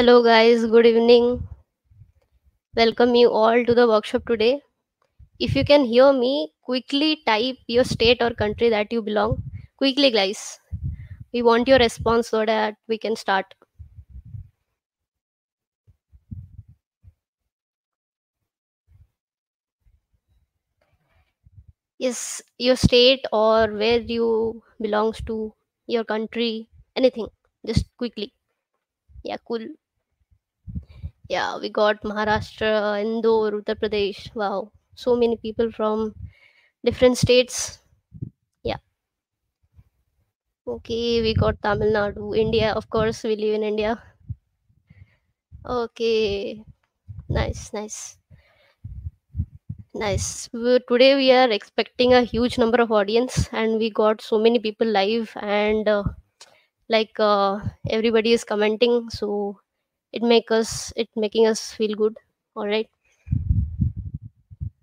Hello guys, good evening. Welcome you all to the workshop today. If you can hear me, quickly type your state or country that you belong. Quickly guys. We want your response so that we can start. Yes, your state or where you belongs to, your country, anything. Just quickly. Yeah, cool. Yeah, we got Maharashtra, Indore, Uttar Pradesh. Wow. So many people from different states. Yeah. Okay, we got Tamil Nadu, India. Of course, we live in India. Okay, nice, nice, nice. Today we are expecting a huge number of audience, and we got so many people live, and like everybody is commenting, so it making us feel good. All right.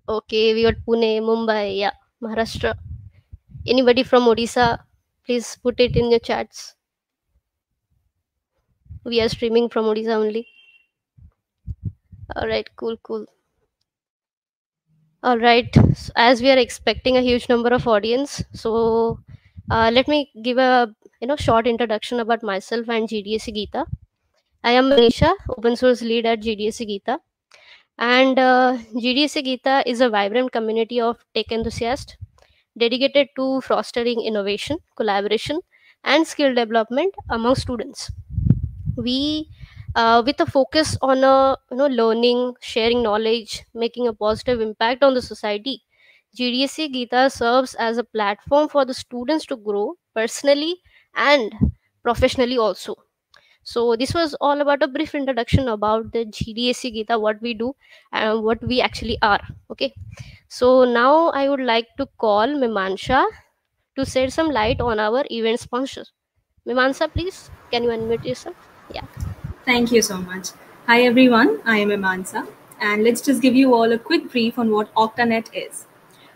Okay, we got Pune, Mumbai, yeah, Maharashtra. Anybody from Odisha? Please put it in your chats. We are streaming from Odisha only. All right, cool, cool. All right. As we are expecting a huge number of audience, so let me give a short introduction about myself and GDSC Geeta. I am Manisha, open source lead at GDSC Geeta, and GDSC Geeta is a vibrant community of tech enthusiasts dedicated to fostering innovation, collaboration, and skill development among students. We with a focus on learning, sharing knowledge, making a positive impact on the society. GDSC Geeta serves as a platform for the students to grow personally and professionally also. So this was all about a brief introduction about the GDSC Geeta, what we do and what we actually are. Okay, so now I would like to call Mimansha to shed some light on our event sponsors. Mimansha, please, can you unmute yourself? Yeah. Thank you so much. Hi everyone, I am Imansa, and let's just give you all a quick brief on what Octanet is.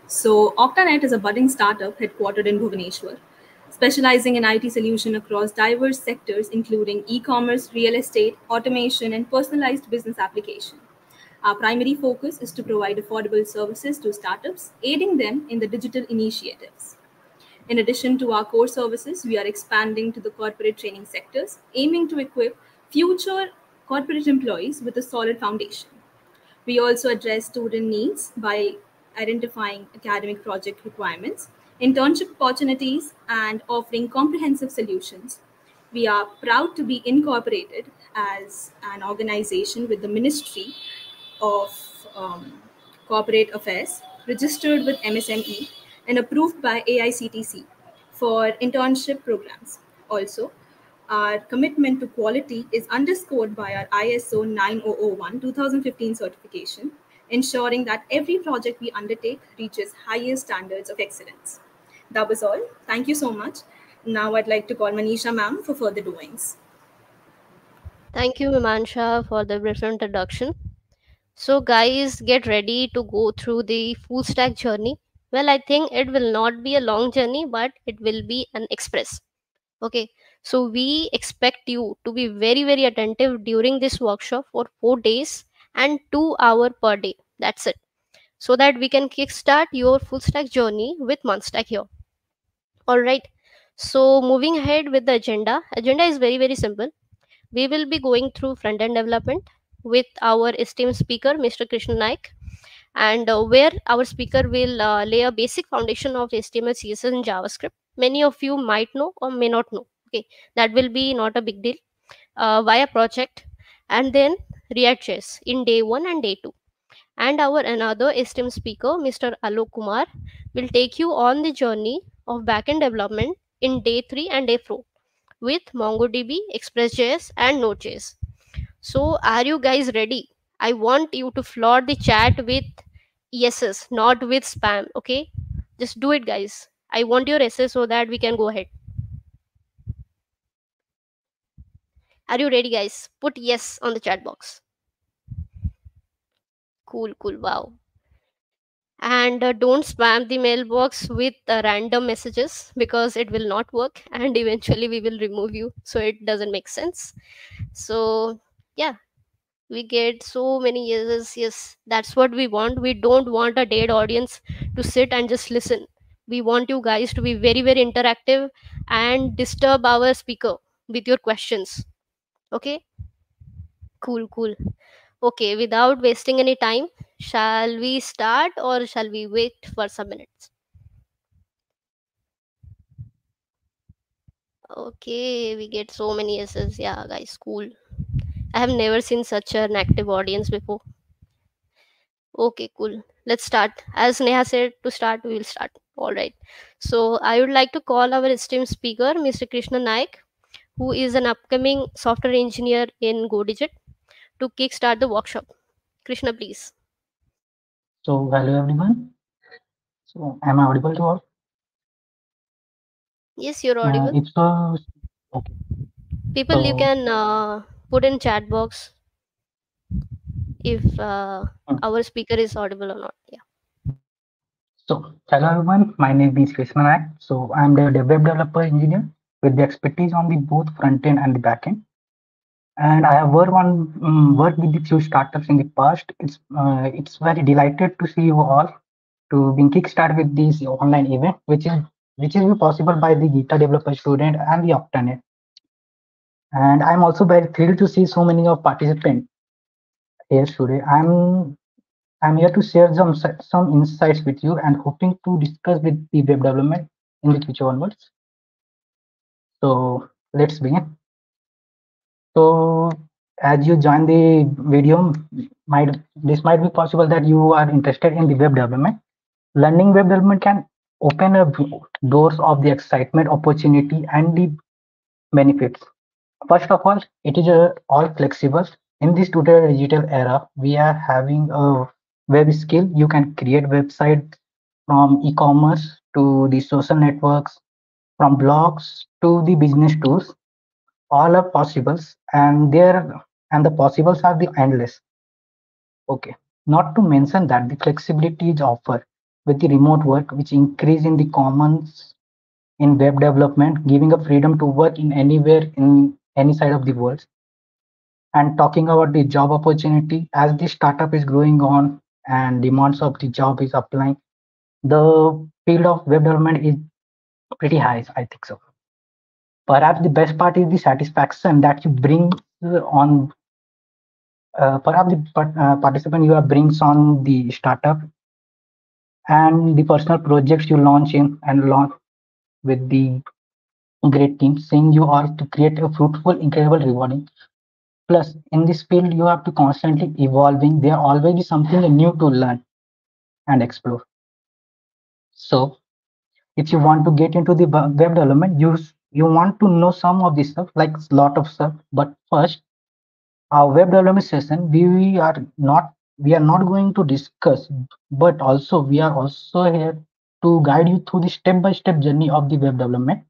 So, Octanet is a budding startup headquartered in Bhubaneswar, specializing in IT solution across diverse sectors including e-commerce, real estate, automation, and personalized business application. Our primary focus is to provide affordable services to startups, aiding them in the digital initiatives. In addition to our core services, we are expanding to the corporate training sectors, aiming to equip future corporate employees with a solid foundation. We also address student needs by identifying academic project requirements, internship opportunities, and offering comprehensive solutions. We are proud to be incorporated as an organization with the Ministry of Corporate Affairs, registered with MSME, and approved by AICTC for internship programs. Also, our commitment to quality is underscored by our ISO 9001 2015 certification, ensuring that every project we undertake reaches highest standards of excellence. That was all. Thank you so much. Now I'd like to call Manisha ma'am for further doings. Thank you, Mimansha, for the brief introduction. So, guys, get ready to go through the full stack journey. Well, I think it will not be a long journey, but it will be an express. Okay, so we expect you to be very, very attentive during this workshop for 4 days and 2 hours per day. That's it. So that we can kickstart your full stack journey with Monstack here. All right. So, moving ahead with the agenda. Agenda is very, very simple. We will be going through front end development with our esteemed speaker, Mr. Krishna Naik, and where our speaker will lay a basic foundation of HTML, CSS, and JavaScript. Many of you might know or may not know. Okay, that will be not a big deal. Via project, and then React.js in day 1 and day 2. And our another esteemed speaker, Mr. Alok Kumar, will take you on the journey of backend development in day 3 and day 4 with MongoDB, ExpressJS, and Node.js. So, are you guys ready? I want you to flood the chat with yeses, not with spam. Okay, just do it, guys. I want your essays so that we can go ahead. Are you ready, guys? Put yes on the chat box. Cool, cool. Wow. And don't spam the mailbox with random messages because it will not work and eventually we will remove you. So, it doesn't make sense. So, Yeah, we get so many yeses. Yes, that's what we want. We don't want a dead audience to sit and just listen. We want you guys to be very, very interactive and disturb our speaker with your questions. Okay, cool, cool. Okay, without wasting any time, shall we start or shall we wait for some minutes? Okay, we get so many yeses. Yeah, guys, cool. I have never seen such an active audience before. Okay, cool. Let's start. As Neha said to start, we will start. All right. So I would like to call our esteemed speaker, Mr. Krishna Naik, who is an upcoming software engineer in GoDigit, to kickstart the workshop. Krishna, please. So, hello everyone. So, am I audible to all? Yes, you're audible. If so, okay. People, you So, can put in chat box if mm, our speaker is audible or not. Yeah. hello everyone. My name is Krishna Nayak. So, I'm the web developer engineer with the expertise on the both front end and the back end. And I have worked with the few startups in the past. It's very delighted to see you all to being kickstart with this online event, which is possible by the Gita developer student and the Octanet. And I'm also very thrilled to see so many of participants here today. I'm here to share some insights with you and hoping to discuss with the web development in the future onwards. So let's begin. So as you join the video, might this might be possible that you are interested in the web development. Learning web development can open up doors of the excitement, opportunity, and the benefits. First of all, it is all flexible. In this today digital era, we are having a web skill. You can create website from e-commerce to the social networks, from blogs to the business tools. All are possibles, and the possibles are the endless. Okay, not to mention that the flexibility is offered with the remote work, which increase in the commons in web development, giving a freedom to work in anywhere in any side of the world. And talking about the job opportunity, as the startup is growing on and demands of the job is applying, the field of web development is pretty high, I think so. Perhaps the best part is the satisfaction that you bring on. Perhaps the participant you are brings on the startup and the personal projects you launch in and launch with the great team, saying you are to create a fruitful, incredible, rewarding. Plus, in this field, you have to constantly evolving. There always is something new to learn and explore. So, if you want to get into the web development, you want to know some of this stuff, like lot of stuff. But first, our web development session, we are not going to discuss, but also we are also here to guide you through the step-by-step journey of the web development.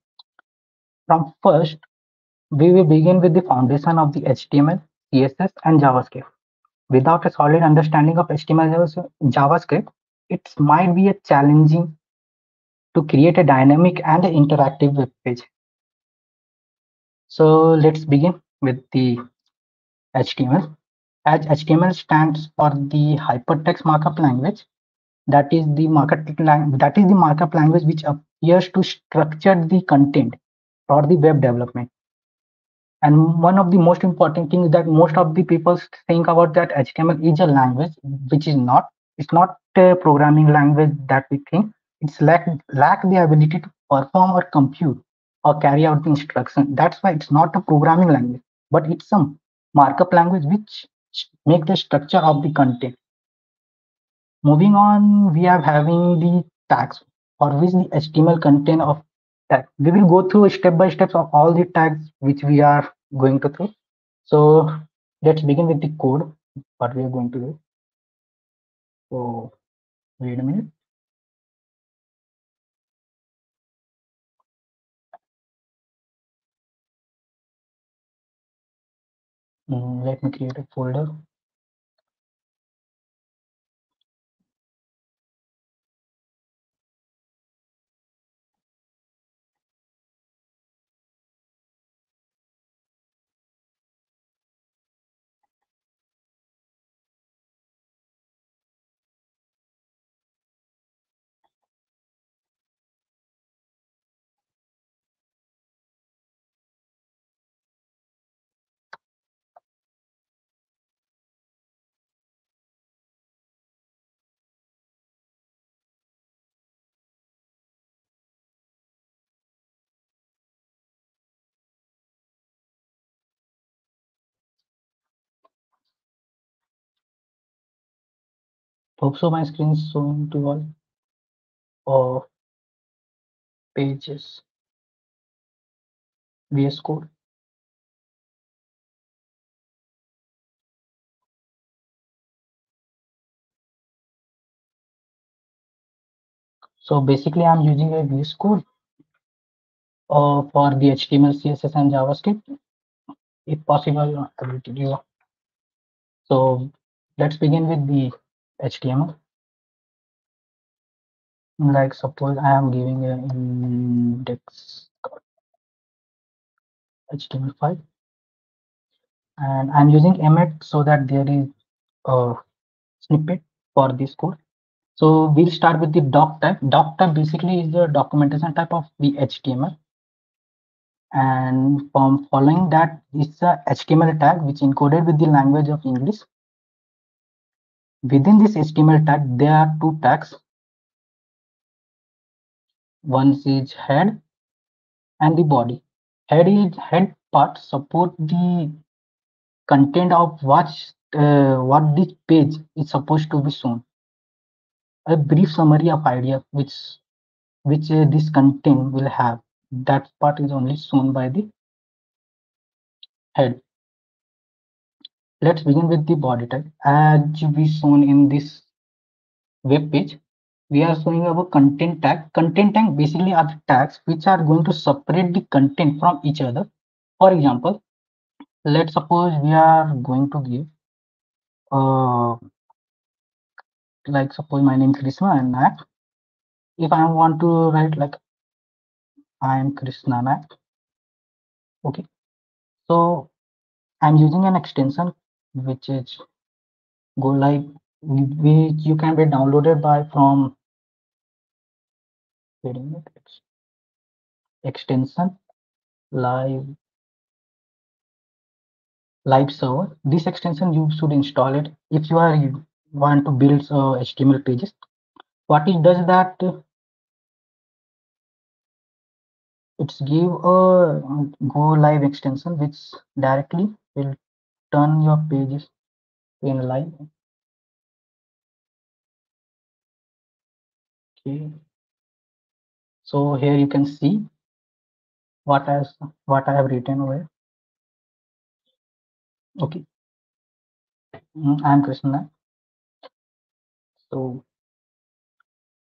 From first, we will begin with the foundation of the HTML, CSS, and JavaScript. Without a solid understanding of HTML and JavaScript, it might be a challenging to create a dynamic and interactive web page. So let's begin with the HTML. As HTML stands for the hypertext markup language, that is the markup language which appears to structure the content for the web development. And one of the most important things that most of the people think about that HTML is a language, which is not. It's not a programming language that we think. It's lack the ability to perform or compute or carry out the instruction. That's why it's not a programming language, but it's a markup language which make the structure of the content. Moving on, we are having the tags, for which the HTML content of tag. We will go through step by steps of all the tags which we are going to through. So let's begin with the code, what we are going to do. So wait a minute. Let me create a folder. Hope so my screen is showing to all of pages VS Code. So basically I'm using a VS Code for the HTML, CSS and JavaScript if possible. I will tell you. So let's begin with the HTML. Like suppose I am giving an index HTML file and I'm using Emmet so that there is a snippet for this code. So we'll start with the doc type. Doc type basically is the documentation type of the HTML. And from following that is a HTML tag which encoded with the language of English. Within this HTML tag, there are two tags. One is head and the body. Head part support the content of what this page is supposed to be shown. A brief summary of idea which this content will have. That part is only shown by the head. Let's begin with the body tag. As we shown in this web page, we are showing our content tag. Content tag basically are the tags which are going to separate the content from each other. For example, let's suppose we are going to give uh, like suppose my name is Krishna and if I want to write like I am Krishna Nayak, okay. So I'm using an extension which is go live, which you can be downloaded by from extension live live server. This extension you should install it if you want to build HTML pages. What it does that it's give a go live extension which directly will turn your pages in live. Okay, so here you can see what as what I have written over. Okay, I am Krishna. So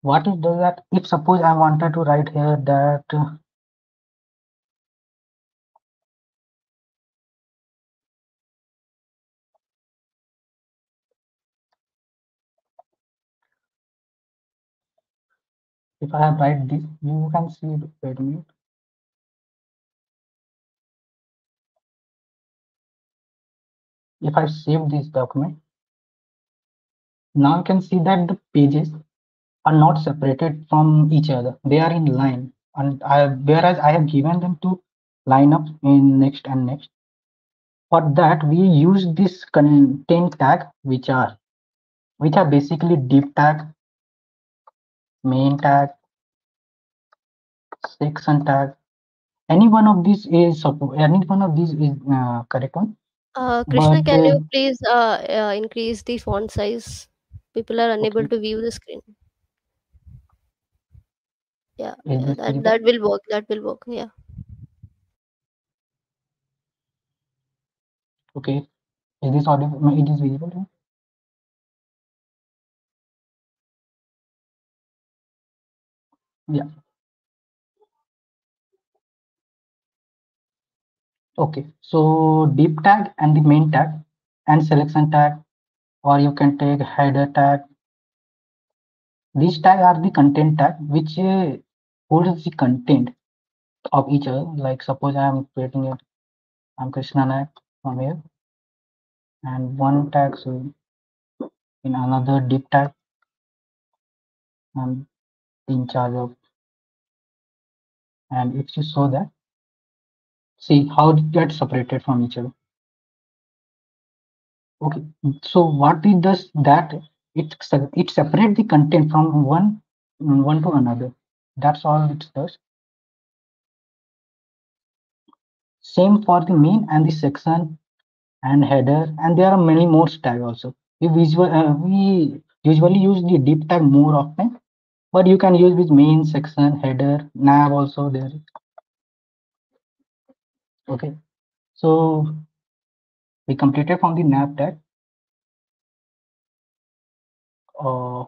what it does that if suppose I wanted to write here that if I have write this, you can see it. Wait a minute. If I save this document, now you can see that the pages are not separated from each other. They are in line, and whereas I have given them to line up in next and next. For that, we use this content tag, which are basically div tag, main tag, section tag. Any one of these is correct one. Krishna, But can you please increase the font size? People are unable okay, to view the screen. Yeah, is yeah, this that visible? that will work. That will work. Yeah. Okay, is this audible? It is visible. Yeah. Okay. So deep tag and the main tag and selection tag, or you can take header tag. These tag are the content tag which holds the content of each other. Like suppose I am creating it. I'm Krishna Nayak from here, and one tag. So in another deep tag, I'm in charge of. And if you saw that, see how it gets separated from each other. Okay, so what it does that it separates the content from one to another. That's all it does. Same for the main and the section and header, and there are many more tags also. We usually use the div tag more often, but you can use with main, section, header, nav also there. Okay, so we completed from the nav tag. Uh,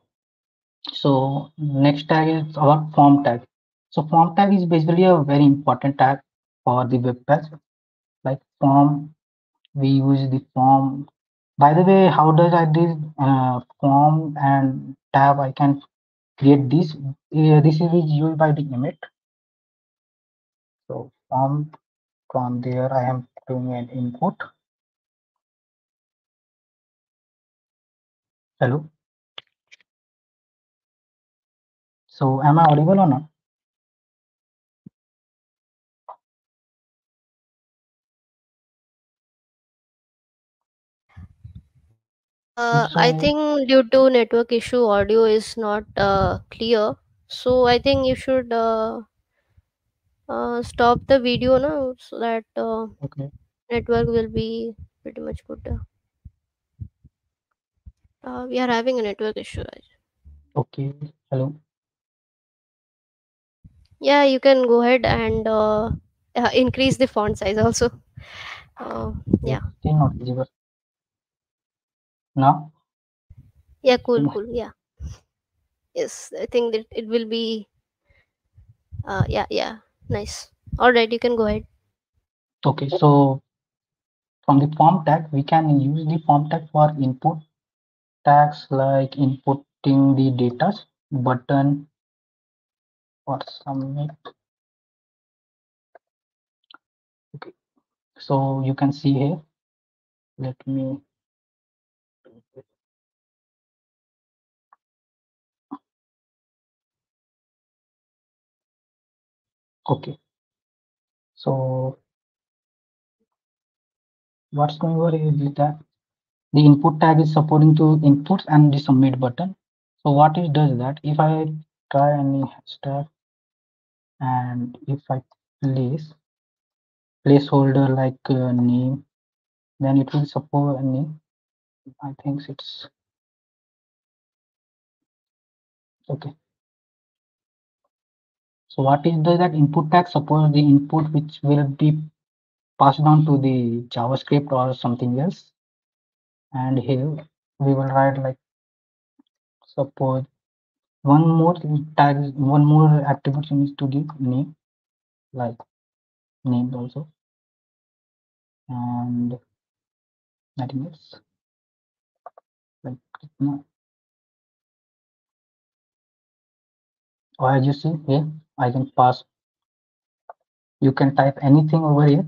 so next tag is our form tag. So form tag is basically a very important tag for the web page. Like form, we use the form. By the way, how does I this form and tab I can create this? This is used by the emit. So from there I am doing an input. Hello. So am I audible or not? I So think due to network issue, audio is not clear. So I think you should stop the video now so that okay, network will be pretty much good. We are having a network issue, guys. okay. Hello. Yeah, you can go ahead and increase the font size also. Yeah, It's still not visible now. yeah, cool, cool. Yeah, yes, I think that it will be. Yeah, yeah, nice. All right, you can go ahead. Okay, so from the form tag, we can use the form tag for input tags like inputting the data button or submit. Okay, so you can see here. Let me. Okay, so what's going on here is that the input tag is supporting to inputs and the submit button. So what it does that if I try any hashtag and if I place placeholder like name, then it will support a name. I think it's okay. So what is that input tag suppose the input which will be passed on to the JavaScript or something else. And here we will write like suppose one more tag, one more attribute you need to give name, like name also, and nothing else. Like no, or as you see here, I can pass. You can type anything over here,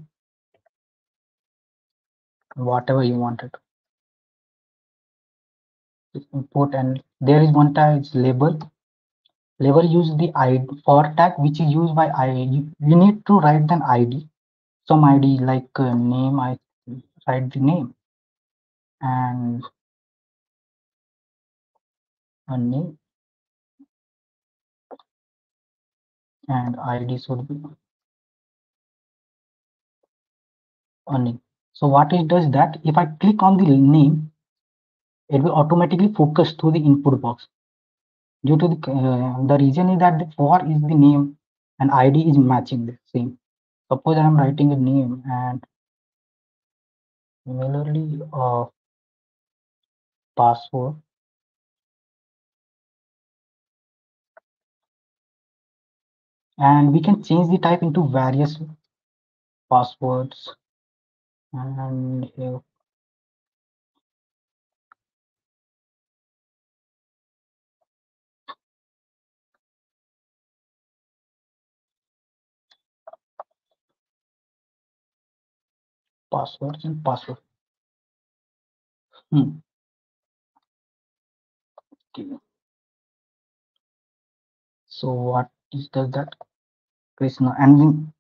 whatever you wanted. Import and there is one tag is label. Label use the ID for tag which is used by ID. You need to write an ID, some ID like name. I write the name and a name and ID should be a name. So what it does that if I click on the name, it will automatically focus to the input box. Due to the reason is that the for is the name and ID is matching the same. Suppose I am writing a name and similarly password, and we can change the type into various passwords and here passwords and password. Hmm. Okay. So what is does that Krishna? And then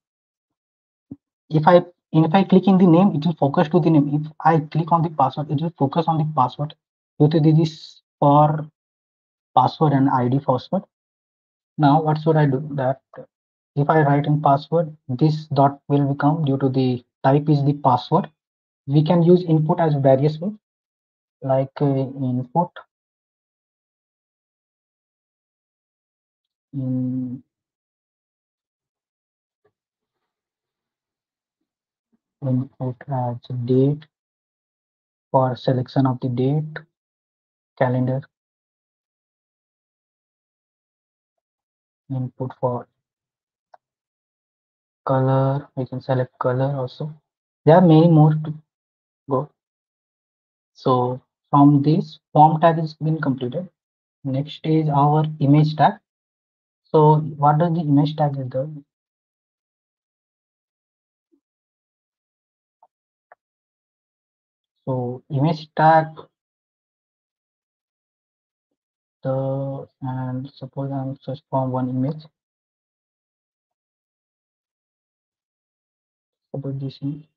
if I click in the name, it will focus to the name. If I click on the password, it will focus on the password. Due to this for password and ID password. Now what should I do? That if I write in password, this dot will become due to the type is the password. We can use input as various ways like input in input as date for selection of the date, calendar, input for color, we can select color also. There are many more to go. So from this form tag has been completed. Next is our image tag. So what does the image tag do? So image tag and suppose I'm search for one image. Suppose this image.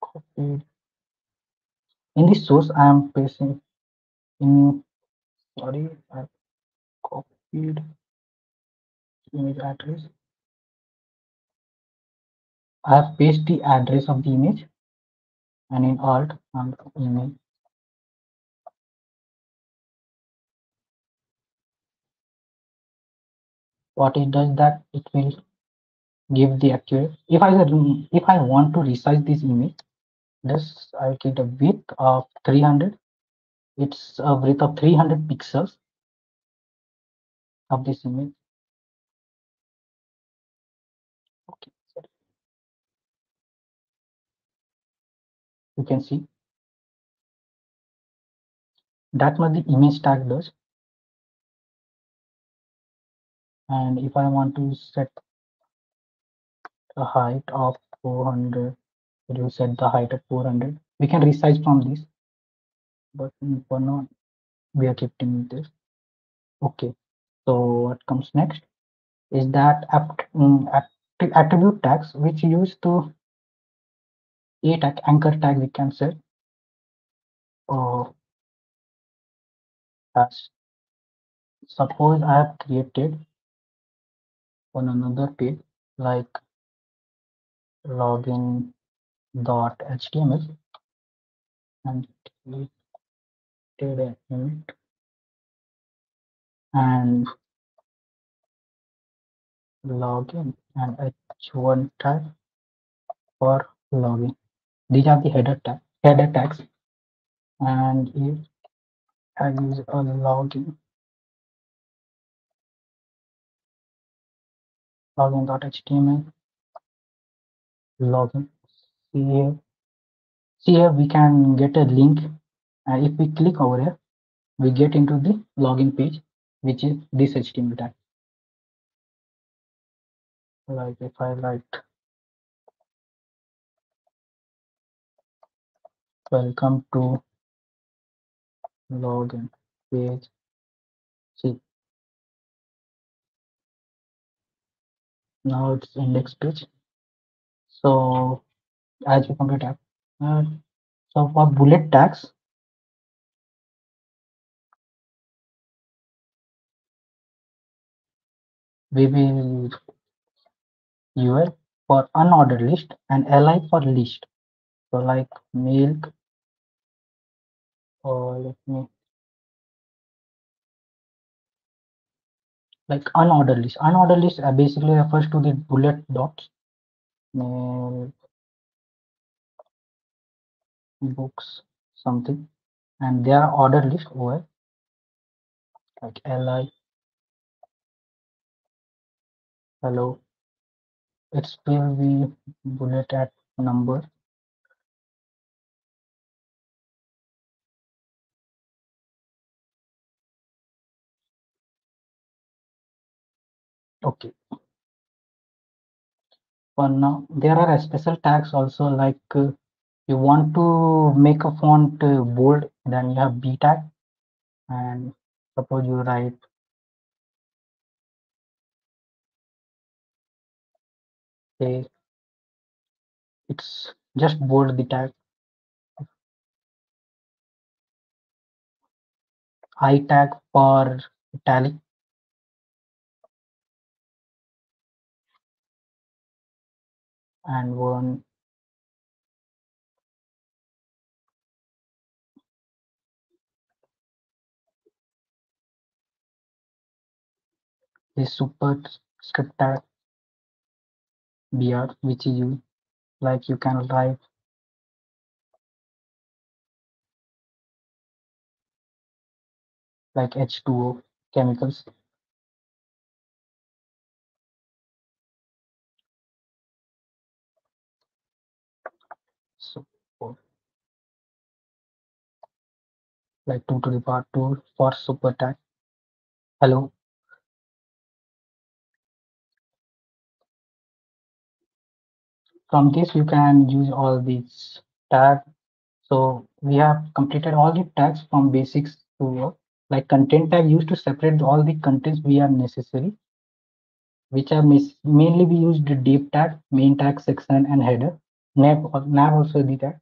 Copied. In this source, I am pasting in. Sorry, I copied image address. I have pasted the address of the image and in alt and image. What it does that it will give the accurate. If I want to resize this image, this I get a width of 300. It's a width of 300 pixels of this image. Okay, so you can see that much the image tag does. And if I want to set a height of 400, you set the height of 400. We can resize from this, but for now we are keeping this. Okay, so what comes next is that attribute tags which use to a tag anchor tag we can set or as suppose I have created on another page like login.html and created an init and login and h1 tag for login. These are the header tags. And if I use a login.html, login. See here we can get a link, and if we click over here, we get into the login page, which is this HTML tag. Like if I write welcome to login page, see now it's index page. So as we complete that, so for bullet tags, we will UL for unordered list and li for list. So like milk, or let me like unordered list. Unordered list basically refers to the bullet dots, mail, books, something, and they are ordered list over like li, hello. It will be bullet at number. Okay. For now, there are special tags also like you want to make a font bold, then you have B tag, and suppose you write say it's just bold the tag. I tag for italic, and one the superscript tag br, which is you like you can write like H2O chemicals. So like 2 to the power 2 for super tag. Hello. From this you can use all these tags. So we have completed all the tags from basics to like content tag used to separate all the contents we are necessary, which are mainly we used the div tag, main tag, section, and header. Nav also the tag.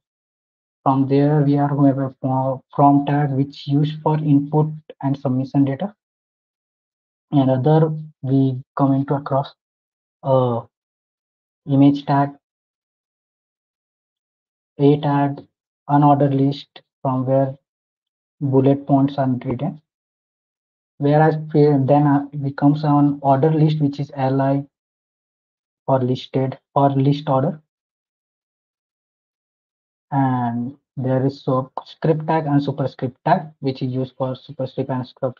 From there we are whoever from tag which used for input and submission data. And other we come into across image tag, a tag, unordered list from where bullet points are written. Whereas then becomes an order list which is li or listed or list order, and there is so script tag and superscript tag which is used for superscript and script.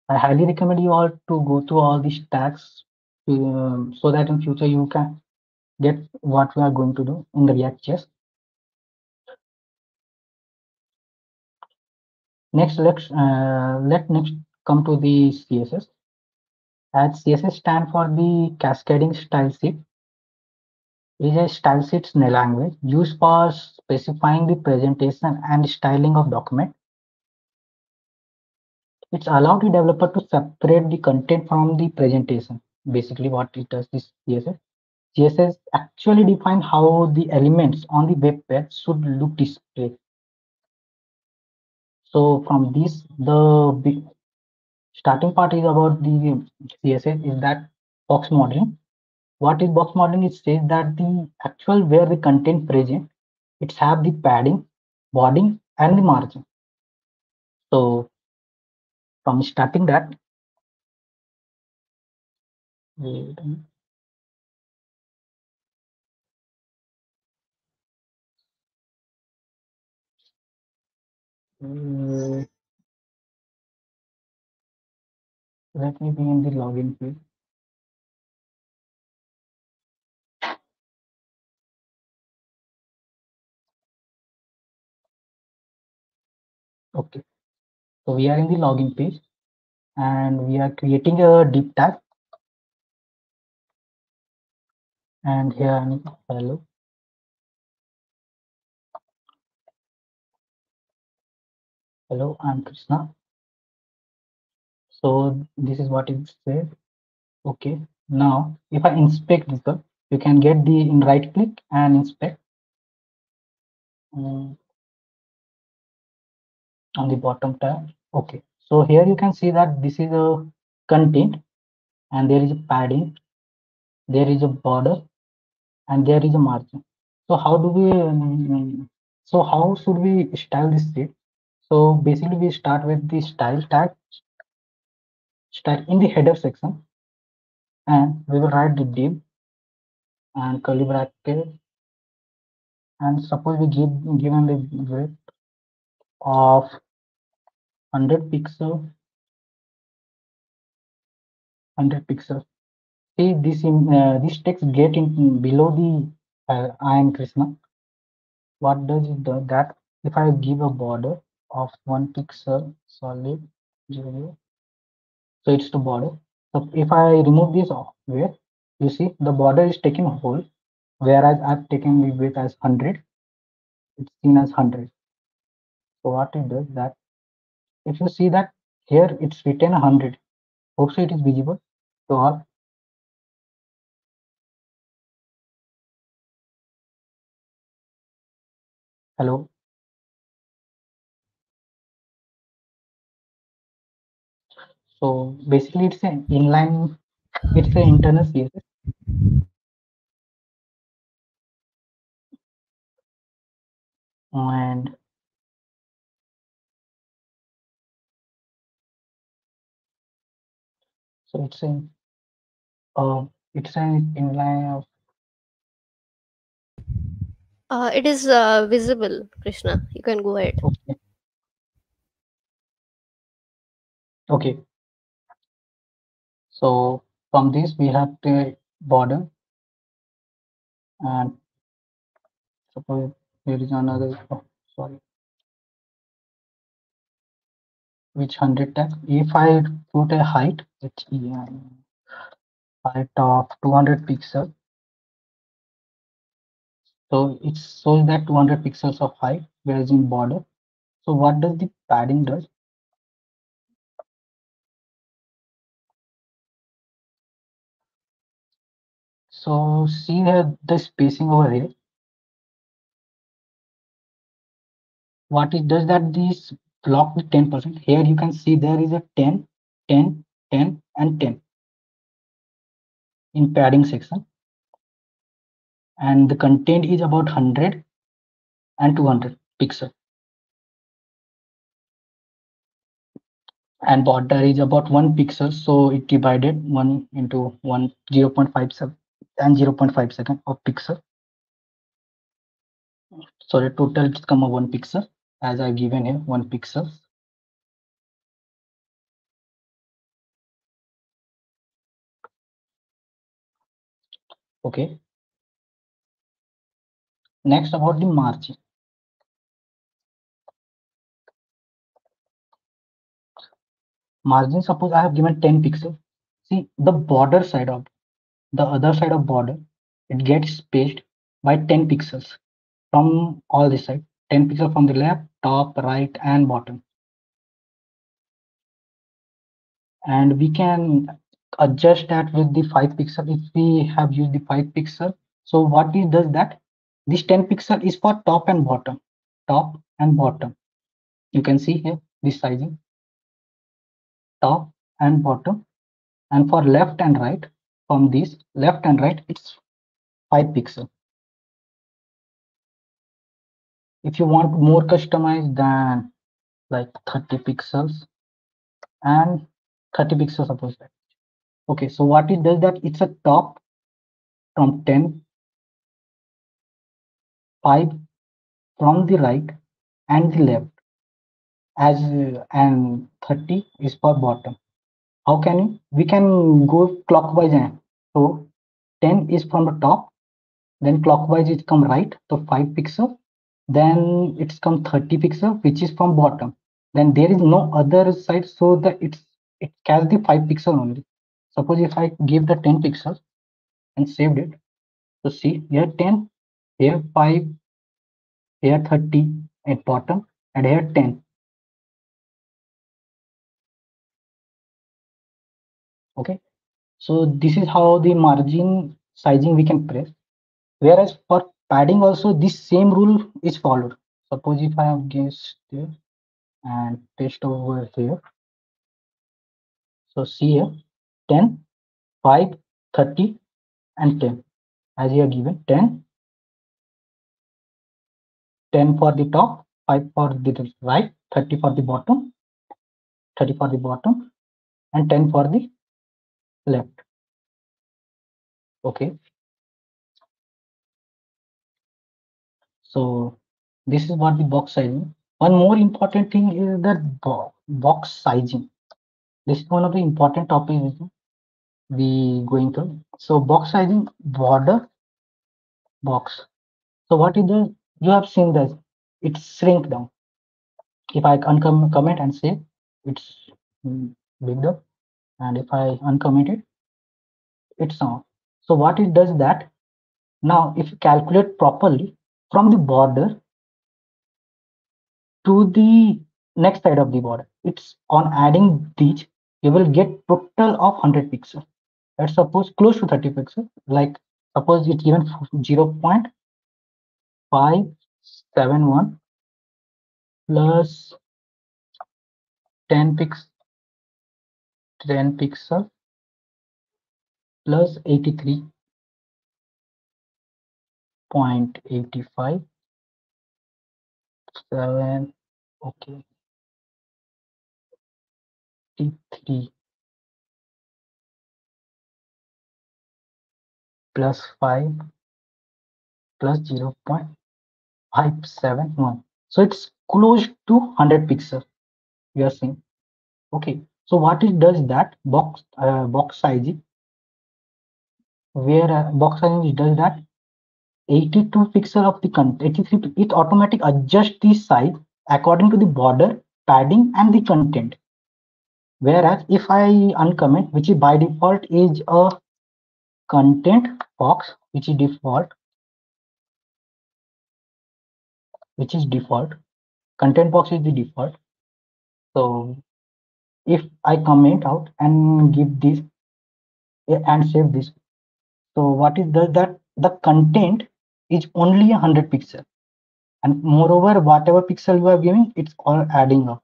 I highly recommend you all to go through all these tags so that in future you can get what we are going to do in the React.js. Next, let next come to the CSS. As CSS stand for the cascading style sheet, is a style sheets language used for specifying the presentation and styling of document. It's allowed the developer to separate the content from the presentation. Basically, what it does is CSS. CSS actually define how the elements on the web page should look displayed. So from this, the starting part is about the CSS is that box modeling. What is box modeling? It says that the actual where the content present, it's have the padding, boarding, and the margin. So from starting that, let me be in the login page. Okay, so we are in the login page and we are creating a deep tag, and here I'm hello. Hello, I'm Krishna. So this is what it says. Okay, now if I inspect this one, you can get the in right click and inspect on the bottom tab. Okay, so here you can see that this is a content and there is a padding, there is a border, and there is a margin. So how do we so how should we style this sheet? So basically we start with the style tag, style in the header section, and we will write the div and curly bracket, and suppose we given the width of 100 pixel, 100 pixel. See this in this text get in below the I am Krishna. What does it do? That if I give a border of 1 pixel solid 0, so it's the border. So if I remove this off, where you see the border is taken whole, whereas I've taken the width as 100, it's seen as 100. So what it does that if you see that here it's written 100, hope so it is visible to all. Hello. So basically it's an inline, it's an internal CSS, and so it's in It's an inline of. It is visible, Krishna. You can go ahead. Okay. Okay. So from this we have the border, and suppose there is another. Oh, sorry, which 100 tag. If I put a height, height of 200 pixels, so it shows that 200 pixels of height, whereas in border. So what does the padding does? So see here the spacing over here. What it does that this block with 10%. Here you can see there is a 10, 10, 10, and 10 in padding section, and the content is about 100 and 200 pixel, and border is about 1 pixel, so it divided 1 into 1 0.57 and 0.5 second of pixel. So the total it's come a 1 pixel, as I given here 1 pixel. Okay, next about the margin. Margin, suppose I have given 10 pixel. See the border side of the other side of border, it gets spaced by 10 pixels from all the side, 10 pixels from the left, top, right, and bottom. And we can adjust that with the 5 pixel if we have used the 5 pixel. So what it does that this 10 pixel is for top and bottom, top and bottom. You can see here this sizing, top and bottom, and for left and right, from this left and right it's 5 pixel. If you want more customized than like 30 pixels and 30 pixels, suppose that. Okay, so what it does that it's a top from 10, 5 from the right and the left, as and 30 is for bottom. How can we can go clockwise, and so 10 is from the top, then clockwise it come right, so 5 pixel, then it's come 30 pixel which is from bottom, then there is no other side, so that it has the 5 pixel only. Suppose if I give the 10 pixels and saved it, so see here 10, here 5, here 30 at bottom, and here 10. Okay, so this is how the margin sizing we can press. Whereas for padding also this same rule is followed. Suppose if I have guessed there and paste over here, so see here 10, 5, 30, and 10, as you are given 10, 10 for the top, 5 for the right, 30 for the bottom, 30 for the bottom, and 10 for the left. Okay, so this is what the box sizing. One more important thing is that box sizing. This is one of the important topics we going to. So box sizing, border box. So what is the, you have seen this, it's shrink down. If I uncomment and say it's big up, and if I uncomment it, it's on. So what it does that now if you calculate properly from the border to the next side of the border, it's on adding these, you will get total of 100 pixels. Let's suppose close to 30 pixels, like suppose it's given 0.571 plus 10 pix 10 pixel plus 83.85 7, okay, 83 plus 5 plus 0.571. So it's close to 100 pixels. We are seeing. Okay. So what it does that box sizing, where box sizing does that 82 pixel of the content, 83, it automatic adjusts the size according to the border, padding, and the content. Whereas if I uncomment, which is by default is a content box, which is default, content box is the default. So if I comment out and give this and save this, so what it does that the content is only 100 pixel, and moreover whatever pixel you are giving, it's all adding up.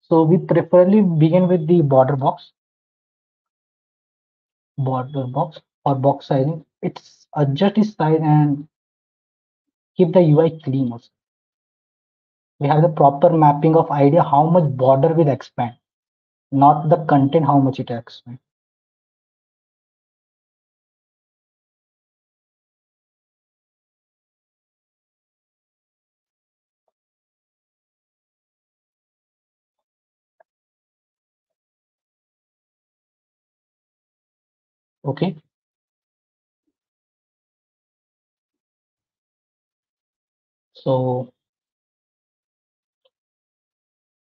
So we preferably begin with the border box or box sizing. It's adjust its size and keep the UI clean also. We have the proper mapping of idea how much border will expand, not the content how much it expand. Okay, so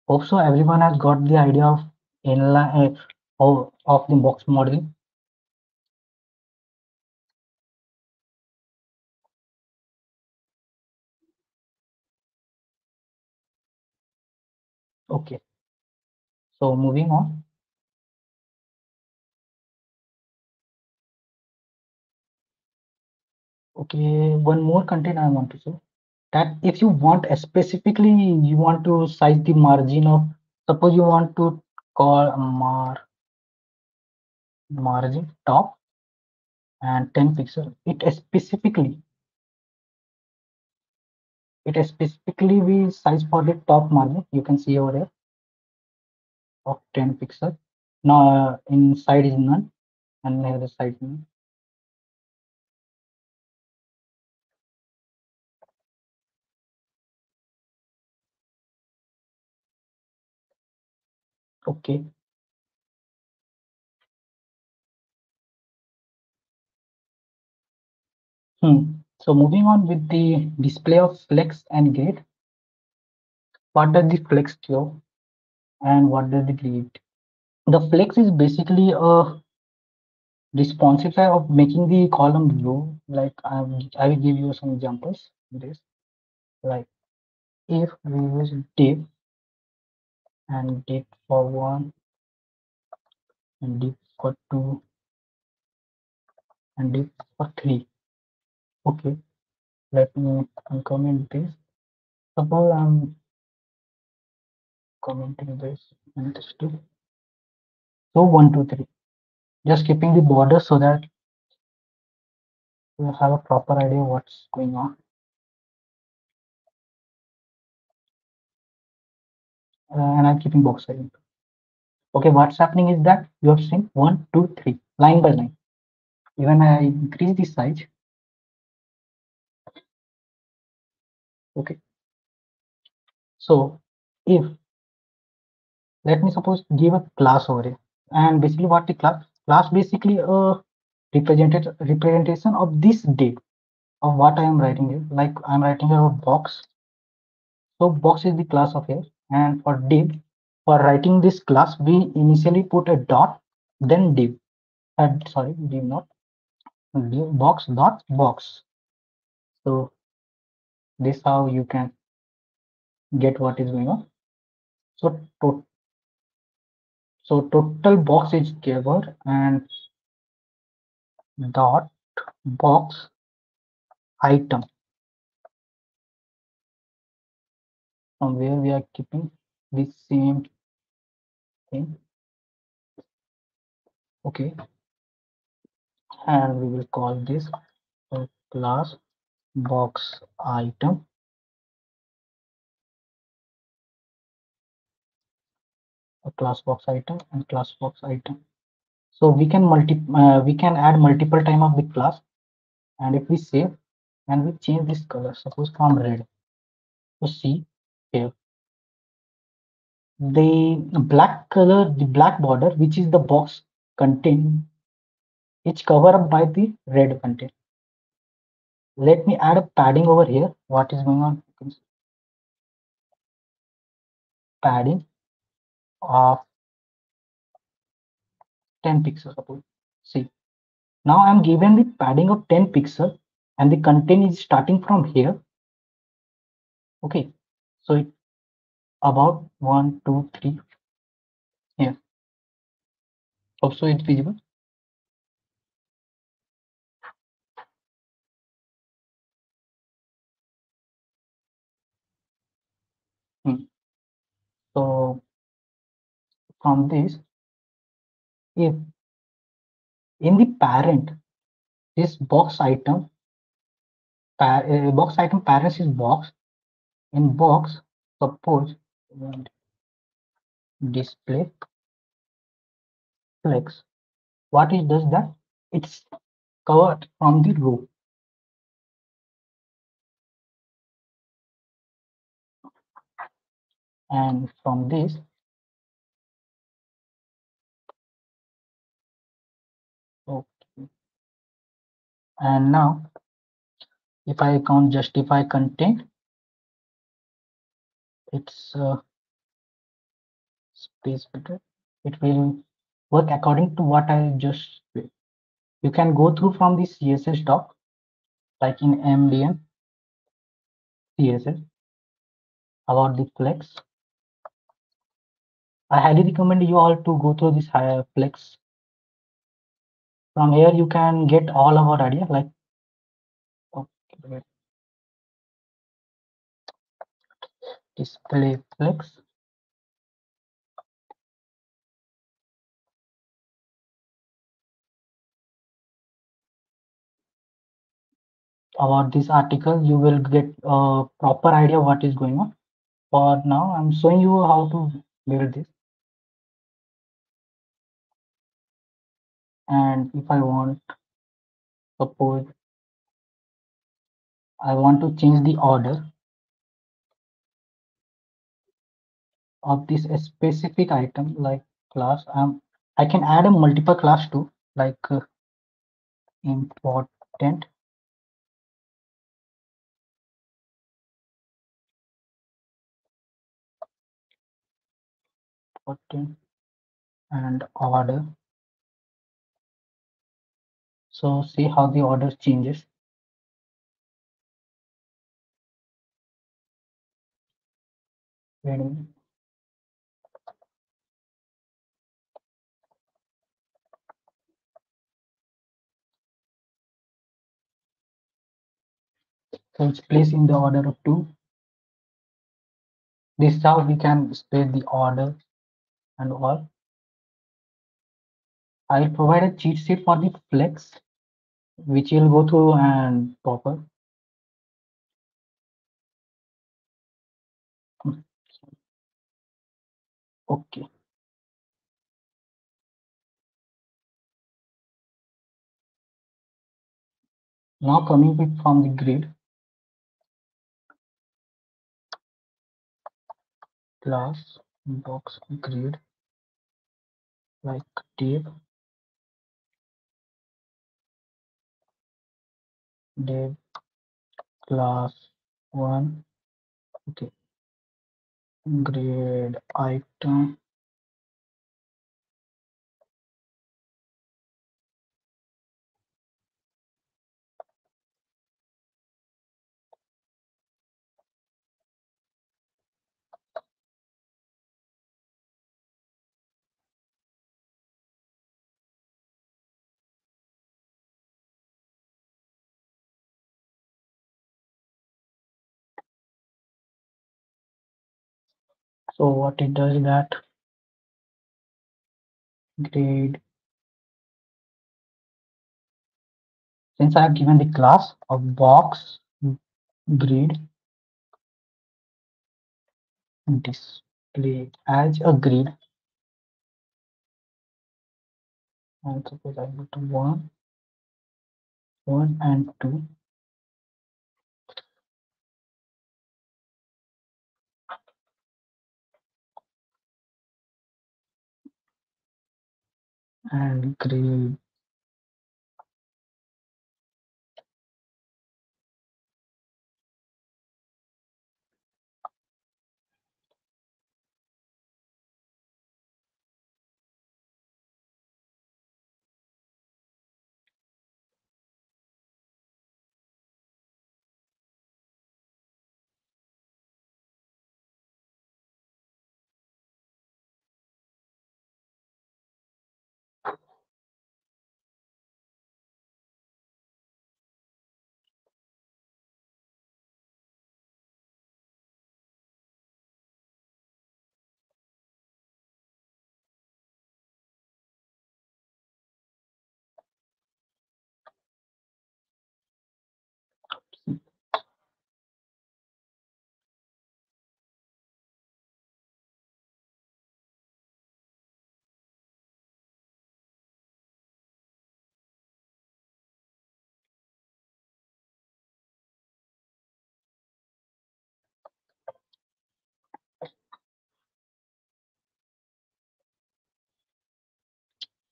hope so everyone has got the idea of inline of the box modeling. Okay, so moving on. Okay, one more content I want to show that if you want specifically you want to size the margin of, suppose you want to call margin top and 10 pixel, it specifically we size for the top margin, you can see over here, of 10 pixel. Now inside is none and the other side none. Okay. So moving on with the display of flex and grid. What does the flex show and what does the grid? The flex is basically a responsive of making the column blue. Like I will give you some examples. This, like if we use div and div for 1 and div for 2 and div for 3. Okay, let me uncomment this. Suppose I'm commenting this and this too. So 1, 2, 3. Just keeping the border so that you have a proper idea what's going on. And I'm keeping box size. Okay, what's happening is that you have seen 1, 2, 3 line by line. Even I increase the size. Okay, so if let me suppose give a class over here, and basically what the class basically a representation of this div of what I am writing here. Like I'm writing a box, so box is the class of here, and for div, for writing this class we initially put a dot, then div, sorry, div not div box dot box. So this how you can get what is going on. So total box is covered and dot box item, from where we are keeping the same thing. Okay, and we will call this a class box item, a class box item and class box item. So we can add multiple time of the class, and if we save and we change this color, suppose from red, so see here the black color, the black border, which is the box contain, it's covered up by the red content. Let me add a padding over here. What is going on? Padding of 10 pixels, suppose. See, now I'm given the padding of 10 pixel and the content is starting from here. Okay, so it about 1, 2, 3 here. Also, it's visible. Hmm. So from this, if in the parent, this box item parents is box. In box, suppose display flex. What it does that? It's covered from the row, and from this, okay. And now if I can't justify content, it's space filter. It will work according to what I just said. You can go through from the CSS doc, like in MDN CSS about the flex. I highly recommend you all to go through this higher flex. From here, you can get all about idea like okay, display flex about this article. You will get a proper idea what is going on. For now, I'm showing you how to build this. And if I want, suppose I want to change the order of this specific item like class. I can add a multiple class too, like important, important and order. So see how the order changes. Wait a minute. So it's placed in the order of 2. This is how we can spread the order and all. I'll provide a cheat sheet for the flex, which you'll go through and proper. Okay. Now coming with from the grid class box grid like div class 1. Okay. Grid item. So what it does that grid, since I have given the class of box grid display as a grid, and suppose I go to 1 and 2 and grade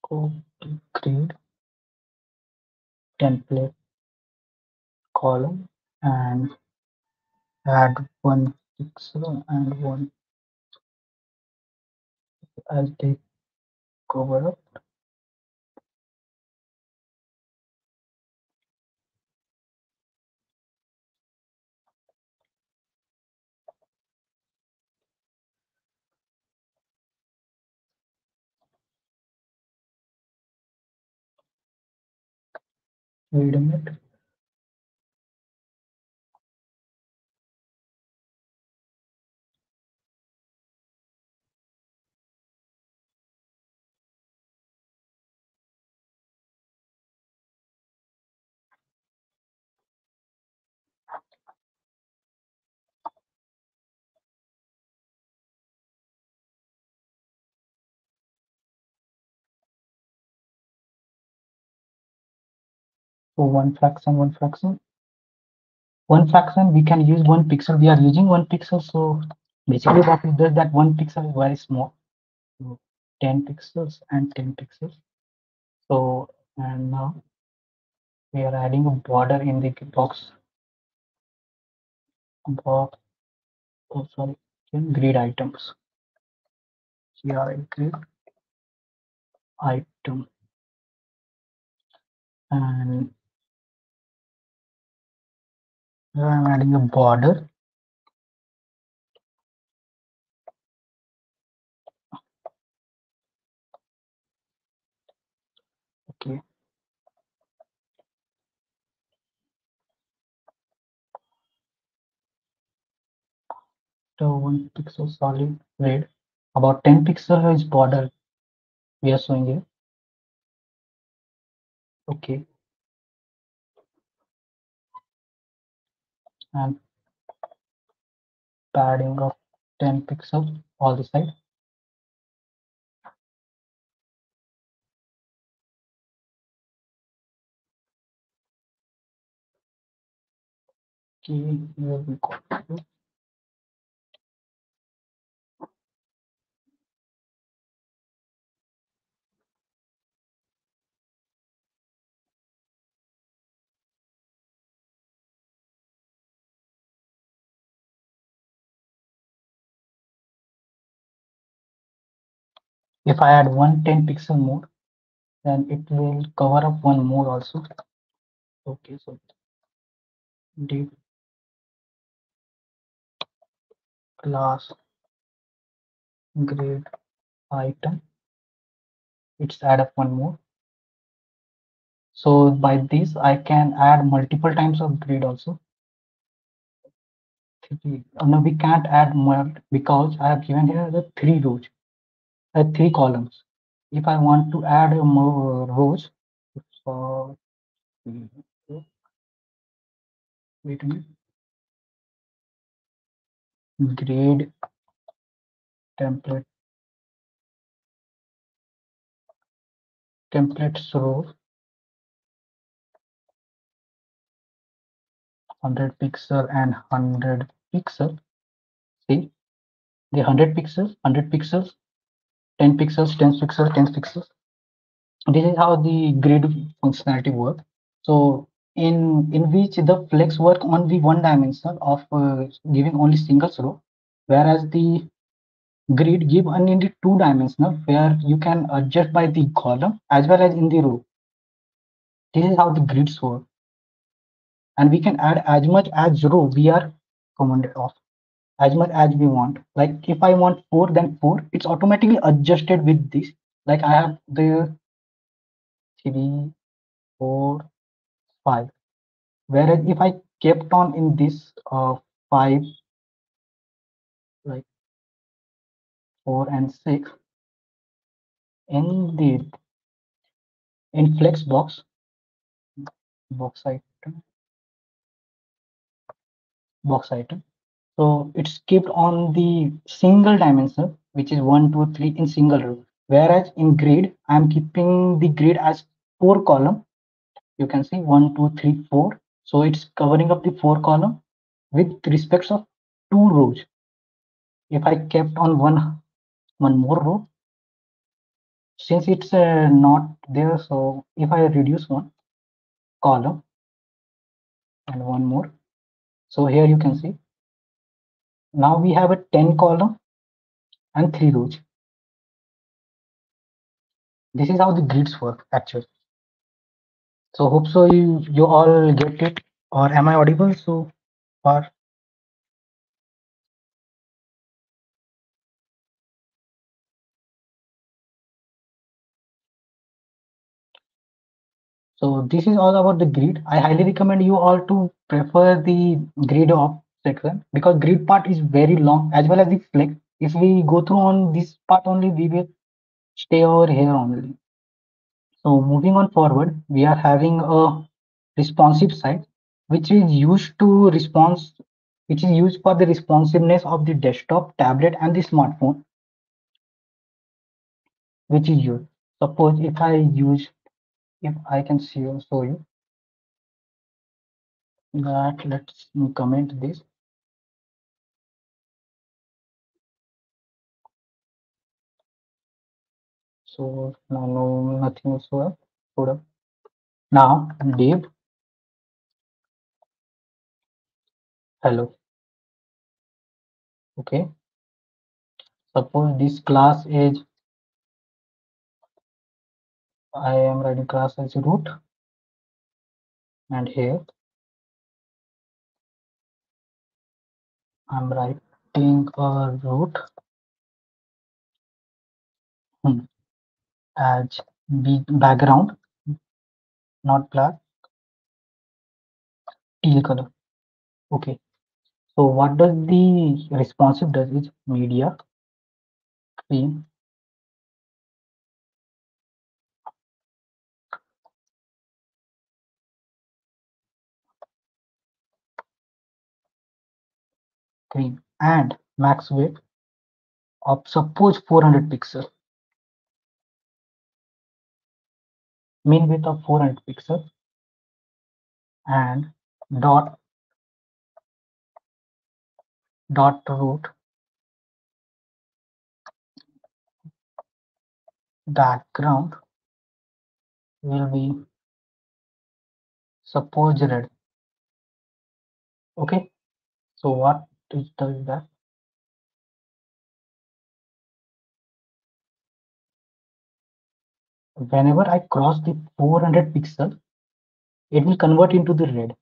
go to grade template column and add one pixel and one as they cover up. Wait a minute. So one fraction we can use 1 pixel. We are using 1 pixel, so basically what it does that 1 pixel is very small. So 10 pixels and 10 pixels. So and now we are adding a border in the box. Oh sorry, in grid items. Here grid item and here I'm adding a border. Okay. So 1 pixel solid red. About 10 pixel is border we are showing here. Okay. And padding of 10 pixels all the side. Okay, here we go. If I add one 10 pixel more, then it will cover up one more also. Okay, so div class grade item, it's add up one more. So by this I can add multiple times of grid also. No, we can't add more because I have given here the 3 rows, 3 columns. If I want to add more rows, so wait a minute, grade template templates row 100 pixel and 100 pixel. See the 100 pixels, 10 pixels, 10 pixels, 10 pixels. This is how the grid functionality works. So in which the flex work on the one dimension of giving only single row, whereas the grid give only in the two dimensional where you can adjust by the column as well as in the row. This is how the grids work, and we can add as much as row we are commanded of, as much as we want. Like if I want 4, then 4, it's automatically adjusted with this. Like I have the 3, 4, 5. Whereas if I kept on in this 5, like 4 and 6, in the in flex box item, box item. So it's kept on the single dimension, which is 1, 2, 3 in single row. Whereas in grid, I'm keeping the grid as 4 column. You can see 1, 2, 3, 4. So it's covering up the 4 column with respects of 2 rows. If I kept on one more row, since it's not there, so if I reduce one column and one more, so here you can see now we have a 10 column and 3 rows. This is how the grids work actually. So hope so you all get it, or am I audible so far? So this is all about the grid. I highly recommend you all to prefer the grid of section because grid part is very long as well as the flex. If we go through on this part only, we will stay over here only. So moving on forward, we are having a responsive side, which is used to response, which is used for the responsiveness of the desktop, tablet, and the smartphone, which is used. Suppose if I use, if I can show you that, let's comment this. So now no nothing whatsoever. Hold up. Now div hello. Okay. Suppose this class is, I am writing class as root, and here I'm writing a root as background, not black, teal color. Okay. So what does the responsive does is media cream cream and max width of suppose 400 pixel, mean width of 400 pixel, and dot root background will be suppose red. Okay. So what it does that whenever I cross the 400 pixel, it will convert into the red.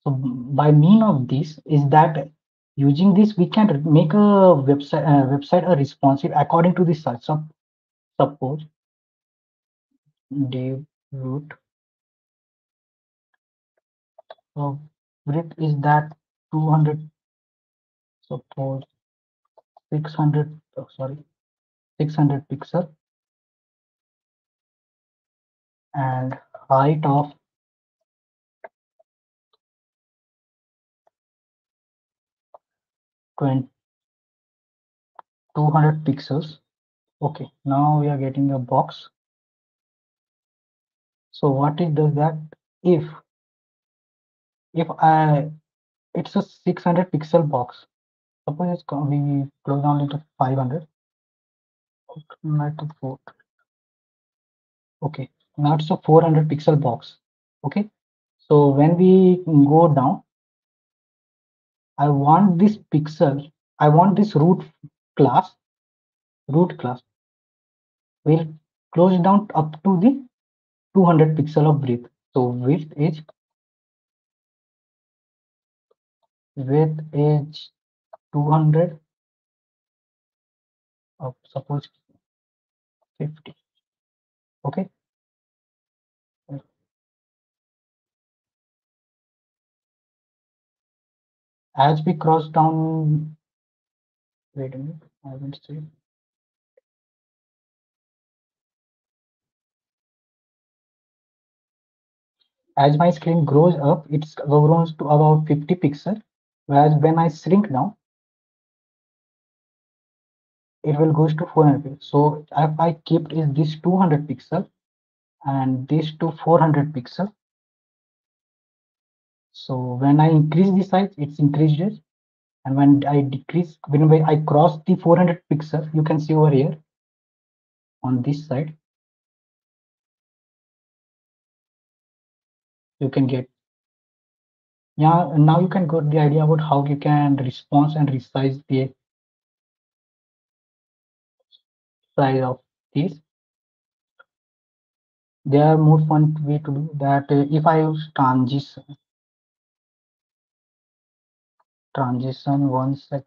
So by mean of this is that using this we can make a website a responsive according to the search. So suppose div root of width is that 200, suppose 600, sorry, 600 pixel, and height of 20, 200 pixels. Okay, now we are getting a box So what it does that if if I it's a 600 pixel box. Suppose we close down into 500. Not to 4. Okay, now it's a 400 pixel box. Okay, so when we go down, I want this pixel. I want this class. Root class will close down up to the 200 pixel of width. So width is 200 of suppose 50. Okay, as we cross down, wait a minute, I will say, as my screen grows up, it's grows to about 50 pixel, whereas when I shrink down, it will goes to 400 pixel. So if I keep is this 200 pixel and this to 400 pixel. So when I increase the size, it's increases, and when I decrease, when I cross the 400 pixel, you can see over here on this side, you can get, yeah, now you can get the idea about how you can response and resize the size of these. There are more fun way to do that. If I use transition 1 second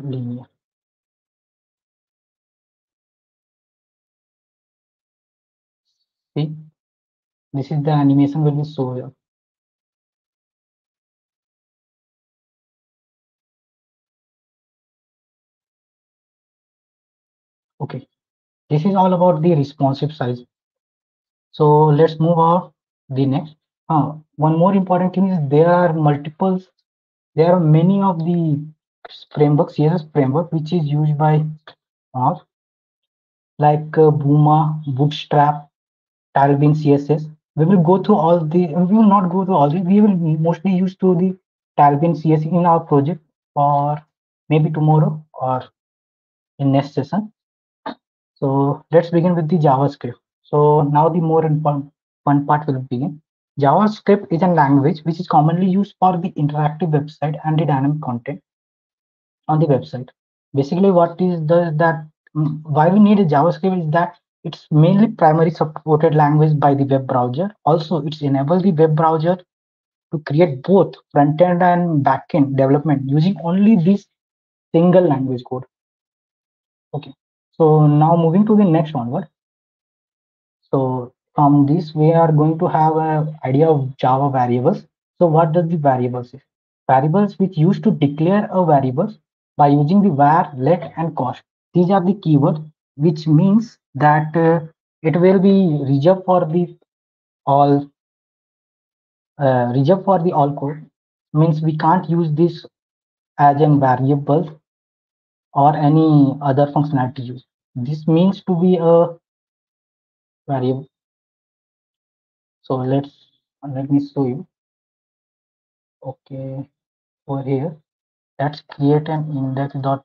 linear, see, this is the animation will be so here. Okay, this is all about the responsive size. So let's move on the next. One more important thing is there are multiples. There are many of the frameworks, CSS framework, which is used by uh, like Booma, Bootstrap, Tailwind CSS. We will go through all the. We will not go through all the. We will mostly use to the Tailwind CSS in our project, or maybe tomorrow or in next session. So let's begin with the JavaScript. So now the more important fun part will begin. JavaScript is a language which is commonly used for the interactive website and the dynamic content on the website. Basically, what is that why we need a JavaScript is that it's mainly primary supported language by the web browser. Also, it's enable the web browser to create both front end and back end development using only this single language code. Okay. So now moving to the next one. What? So from this, we are going to have an idea of Java variables. So what does the variables is? Variables which used to declare a variables by using the var, let, and cost. These are the keywords, which means that it will be all reserved for the all code. Means we can't use this as a variable or any other functionality use. This means to be a variable. So let me show you. Okay, over here, let's create an index.js.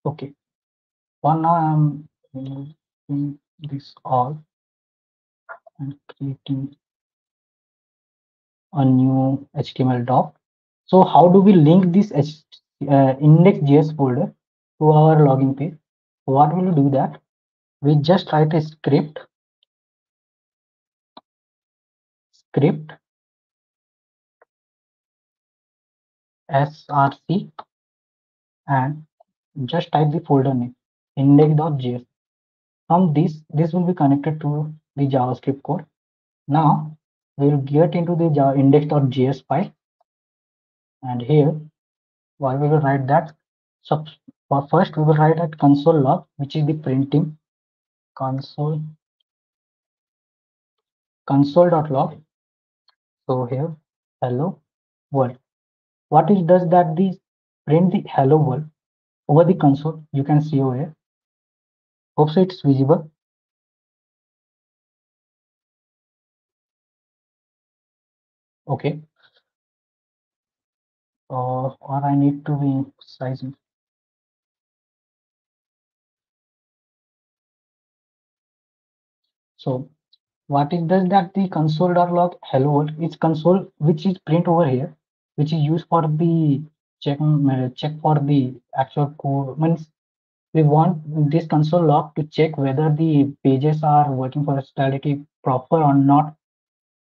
Okay, for now I'm removing this all and creating a new HTML doc. So how do we link this index.js folder to our login page? What will we do that? We just write a script src and just type the folder name index.js. From this will be connected to the JavaScript code. Now we will get into the index.js file, and here why we will write that. So for first we will write at console log, which is the printing console.log. So here hello world. What it does that the print the hello world over the console. You can see over here. Hope so it's visible. Okay. Or I need to be sizing. So what it does that the console.log hello world is console which is print over here, which is used for the check for the actual code. Means we want this console log to check whether the pages are working for stability proper or not,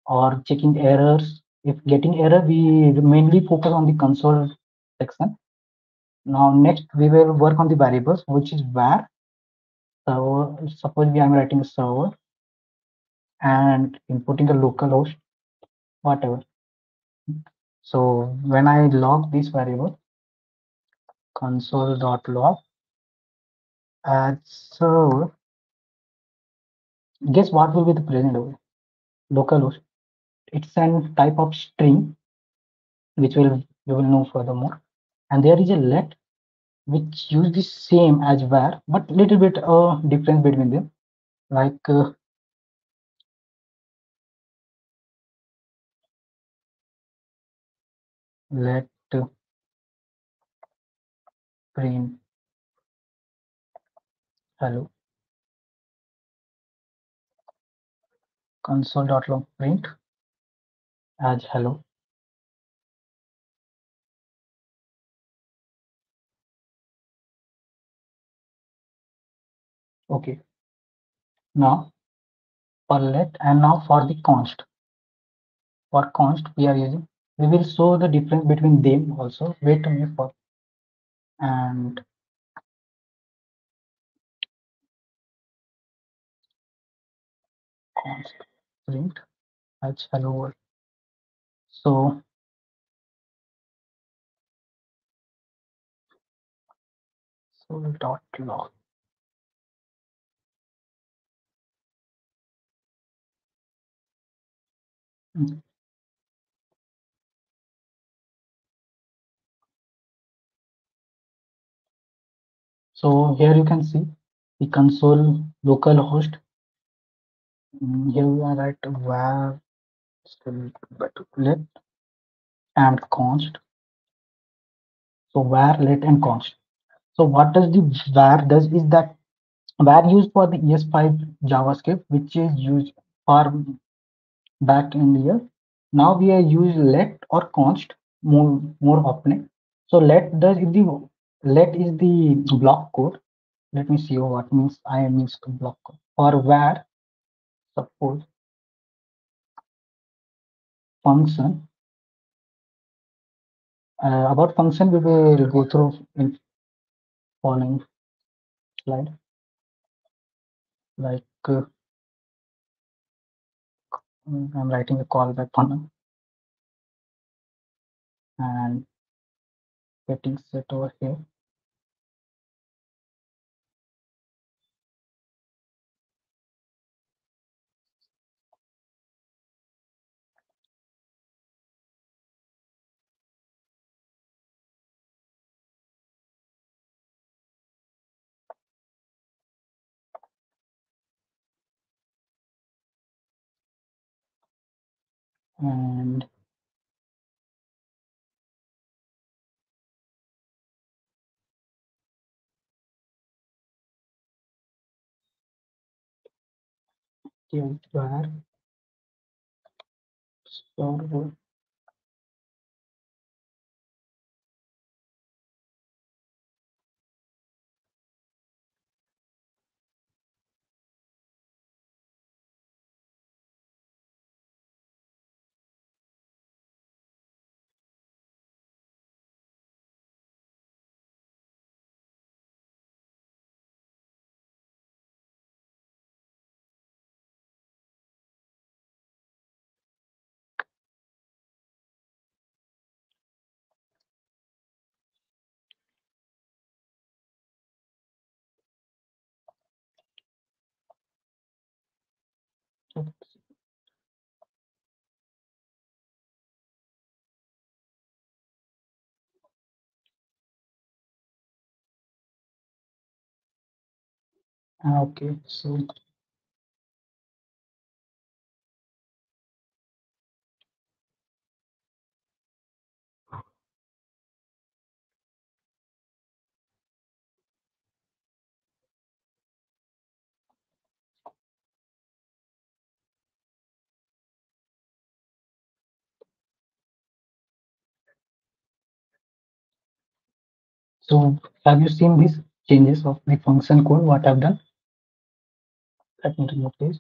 or checking errors. If getting error, we mainly focus on the console section. Now next we will work on the variables, which is var server. Suppose we are writing a server and inputting a local host, whatever. So when I log this variable console.log as server, guess what will be the present over localhost. It's an type of string which will you will know furthermore. And there is a let which use the same as var, but little bit difference between them. Like let print hello console.log print as hello. Okay. Now for let, and now for the const. For const we are using, we will show the difference between them also. Wait a minute for, and const print as hello world. So dot log. Mm. So here you can see the console local host. Here we are at var still let and const. So var let and const. So what does the var does is that var used for the ES5 JavaScript, which is used for back in here. Now we are use let or const more often. So let is the block code. Let me see what means I means to block code. For var, suppose function. About function we will go through in following slide. Like I'm writing a callback function and getting set over here. And here var server. Okay, so have you seen these changes of the function code? What I've done? Let me remove this.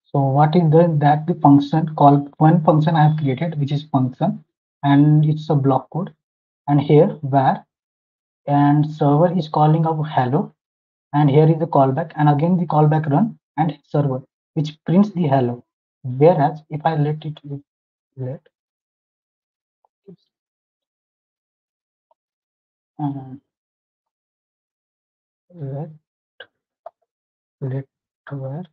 So what is that the function called one function I have created, which is function, and it's a block code. And here where and server is calling of hello, and here is the callback, and again the callback run and server, which prints the hello. Whereas if I let it let uh, let let where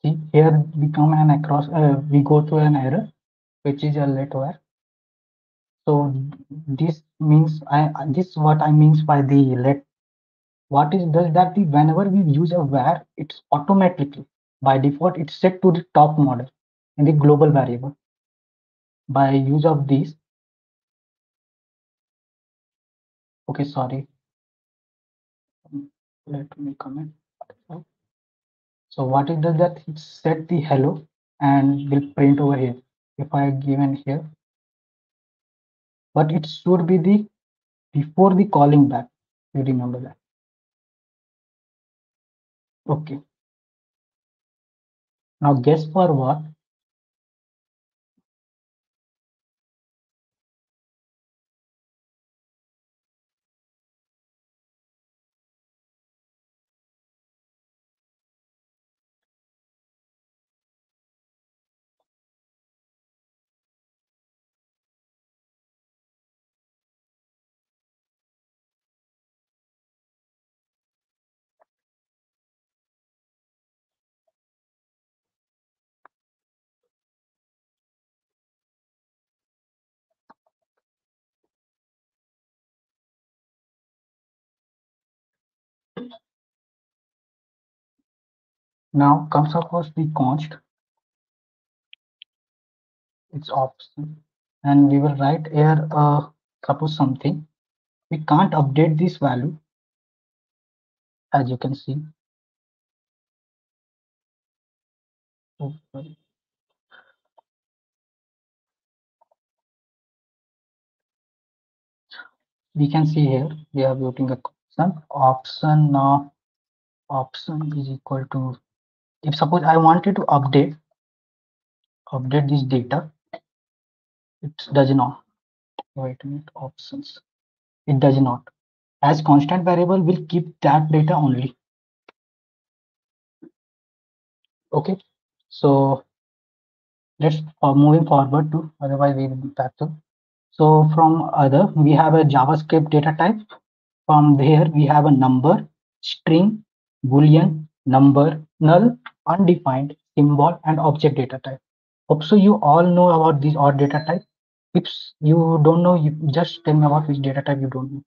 see here become an across we go to an error which is a let where. So this means this what I means by the let. What is does that the whenever we use a var, it's automatically by default it's set to the top model in the global variable. By use of this, okay, sorry, let me comment. So what it does that it set the hello and will print over here. If I given here, but it should be the before the calling back. You remember that? Okay. Now guess for what? Now comes across the const, its option, and we will write here suppose something. We can't update this value as you can see. Oh, sorry. We can see here we are putting a option option is equal to if suppose I wanted to update this data, it does not. Wait a minute, options. It does not. As constant variable will keep that data only. Okay. So let's moving forward to otherwise we will be back to. So from other we have a JavaScript data type. From there we have a number, string, boolean, number, null, undefined, symbol, and object data type. Hope so you all know about these odd data type. If you don't know, you just tell me about which data type you don't know.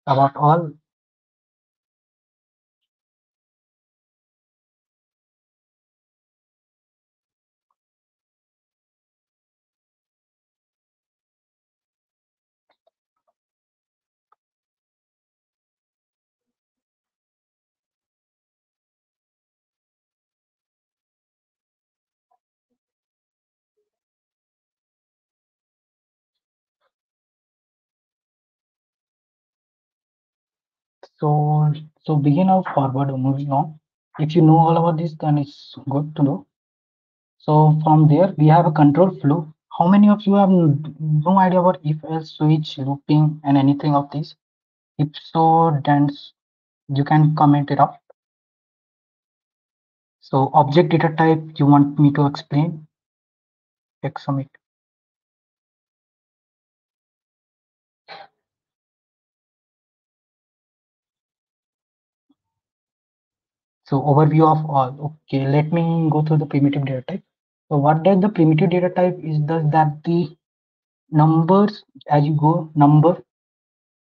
About all. So begin our forward moving on. If you know all about this, then it's good to know. So from there we have a control flow. How many of you have no idea about if else switch looping and anything of this? If so, then you can comment it out. So object data type you want me to explain? Check submit. So overview of all. Okay, let me go through the primitive data type. So what does the primitive data type is does that the numbers as you go number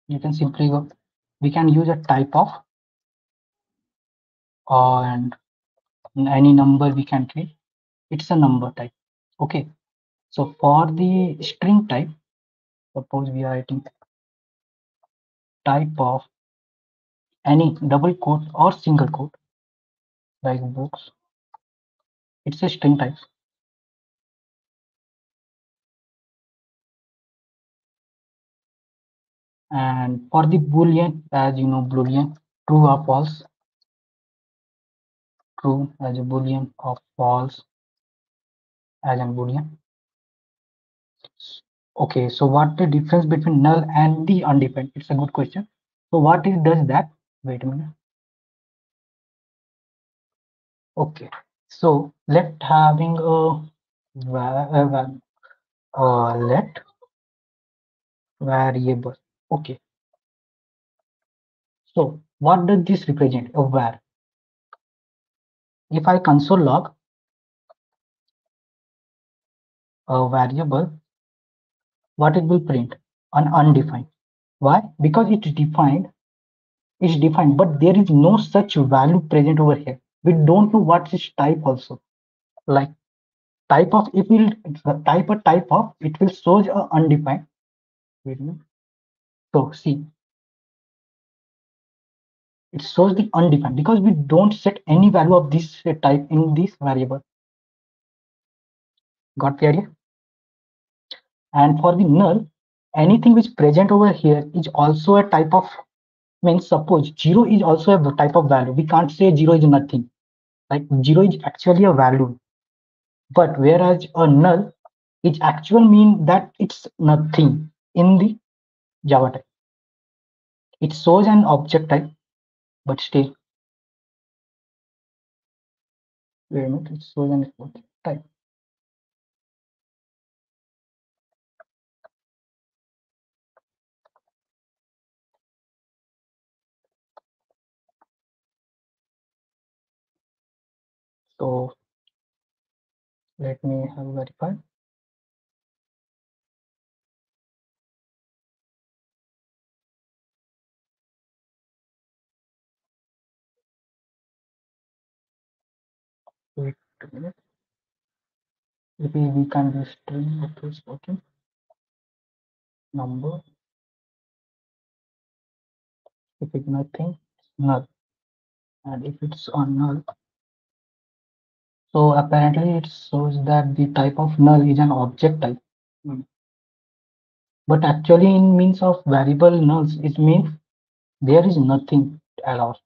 you can simply go we can use a type of and any number we can create. It's a number type. Okay. So for the string type, suppose we are writing type of any double quote or single quote like books. It's a string type. And for the boolean, as you know, boolean true or false, true as a boolean or false as a boolean. Okay, so what the difference between null and the undefined? It's a good question. So what it does that? Wait a minute. Okay, so let having a let variable. Okay, so what does this represent? A var. If I console log a variable, what it will print? An undefined. Why? Because it's defined, but there is no such value present over here. We don't know what is type also. Like type of if we'll type a type of it will show a undefined. Wait a minute. So see, it shows the undefined because we don't set any value of this type in this variable. Got the idea? And for the null, anything which present over here is also a type of means suppose 0 is also a type of value. We can't say 0 is nothing. Like 0 is actually a value. But whereas a null is actual mean that it's nothing in the Java type. It shows an object type, but still wait a minute, it shows an object type. So let me have verified. Wait a minute. Maybe we can do string of this okay. Number. If it's nothing, it's null. And if it's on null, so apparently it shows that the type of null is an object type. But actually in means of variable nulls, it means there is nothing at all.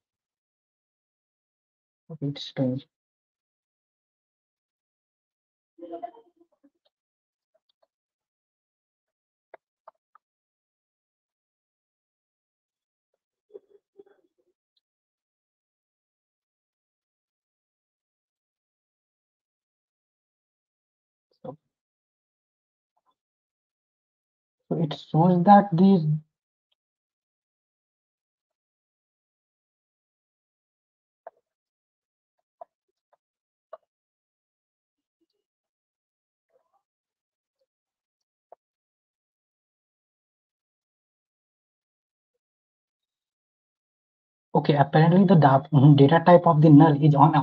Okay, it's strange. So, so it shows that these okay, apparently the data type of the null is on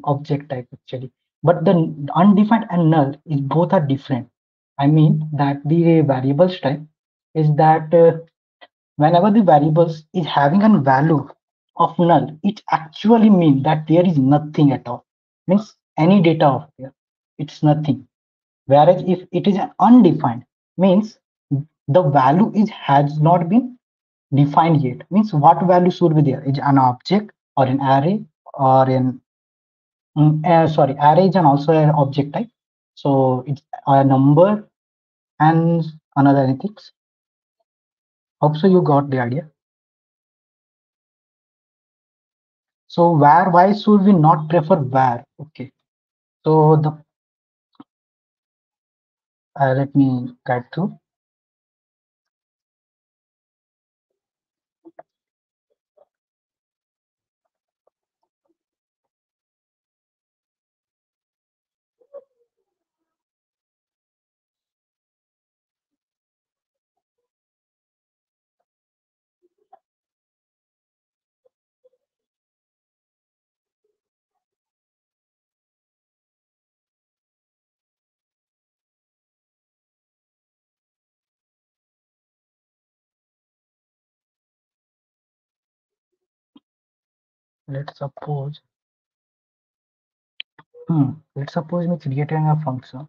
object type actually, but the undefined and null is both are different. I mean that the variables type is that whenever the variables is having a value of null, it actually means that there is nothing at all. Means any data of there, it's nothing. Whereas if it is an undefined, means the value is has not been defined yet. Means what value should be there? Is an object or an array or an sorry, array is an also an object type. So it's a number and another anything. Hope so you got the idea. So where why should we not prefer where? Okay. So the let me guide through. let's suppose, let's suppose me creating a function.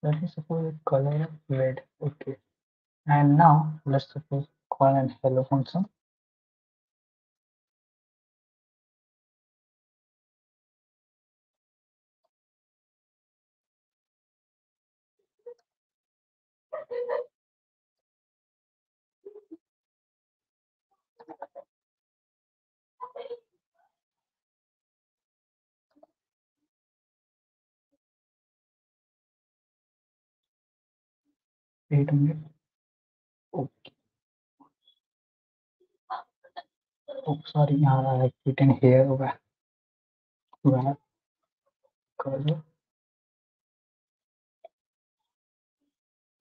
Let me suppose a color red. Okay. And now let's suppose call an hello function. Wait a minute. Okay. Oh, sorry. I've written here where color.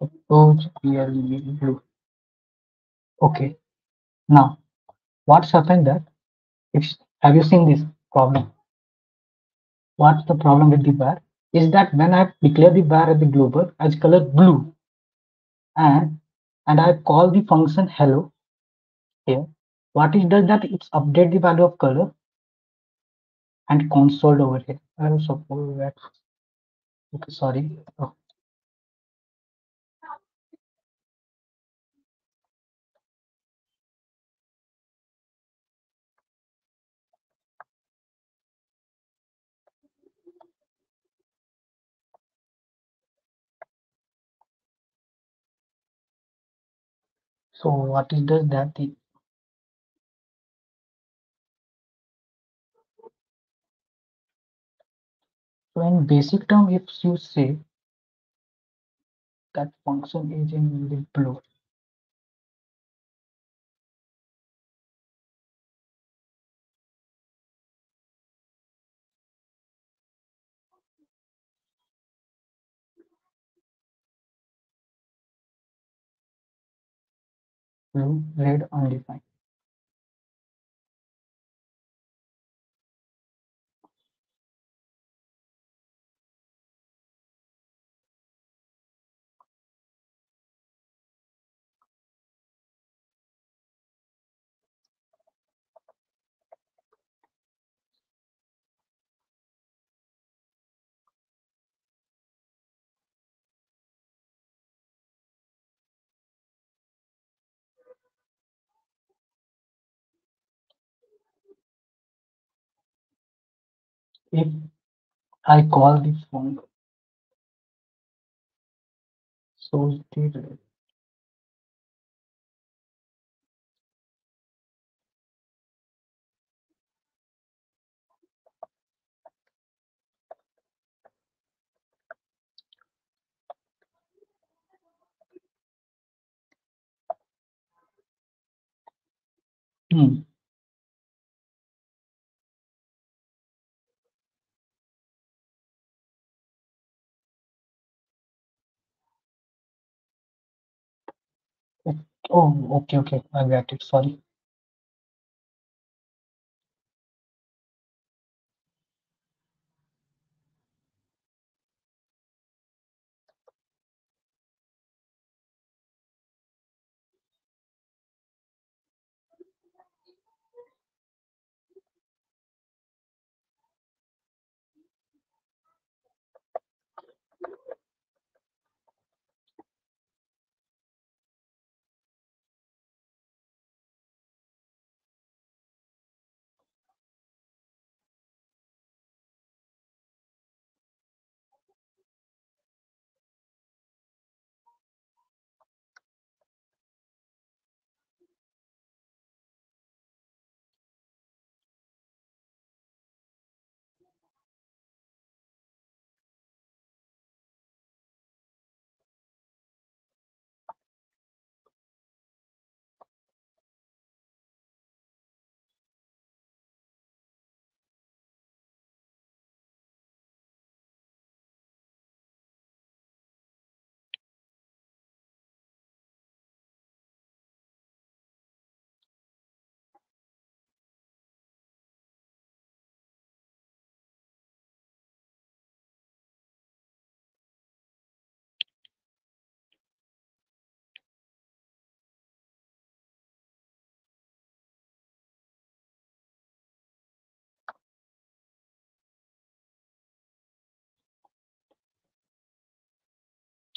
Suppose clearly blue. Okay. Now what's happened that if have you seen this problem? What's the problem with the bar? Is that when I declare the bar at the global as color blue and I call the function hello here, what it does that it's update the value of color and console over here. I will suppose that okay, sorry. Oh, so what it does that the so in basic term if you say that function is in the blue, blue, red, undefined. If I call the function so the red. Hmm. Oh, okay, okay, I got it. Sorry.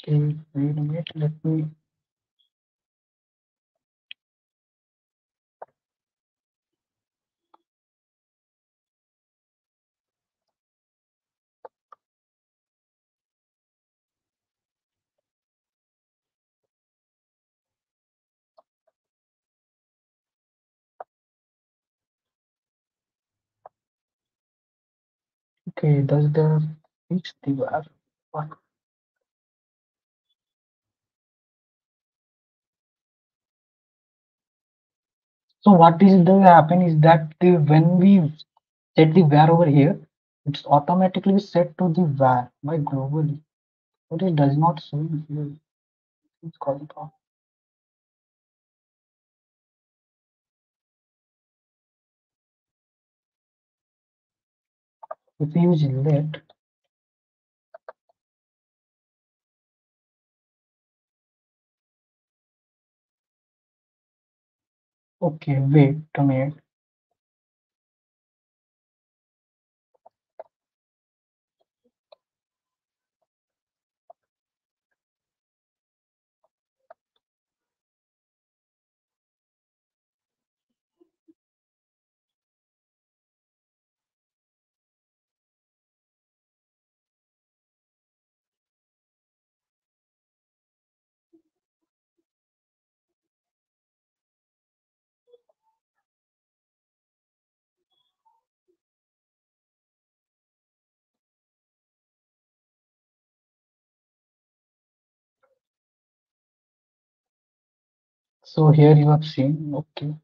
Okay, wait a minute. Let me. Okay, does the fix the var? What? So what is the happen is that when we set the var over here, it's automatically set to the var by globally, but it does not show here. It's called if we use let. Okay, wait a minute. So here you have seen. Okay.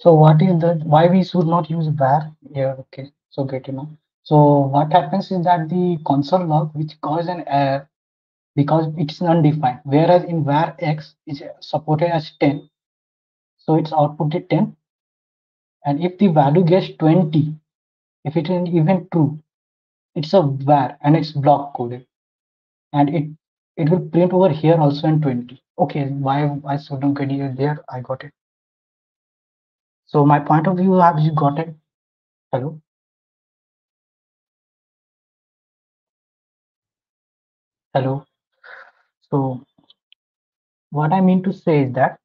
So what is the why we should not use var here? Okay. So get to know. So what happens is that the console log which causes an error because it's undefined, whereas in var x is supported as 10, so it's outputted 10, and if the value gets 20, if it is even true, it's a var and it's block coded, and it will print over here also in 20. Okay, why I shouldn't get it there? I got it. So my point of view, have you got it? Hello, hello. So what I mean to say is that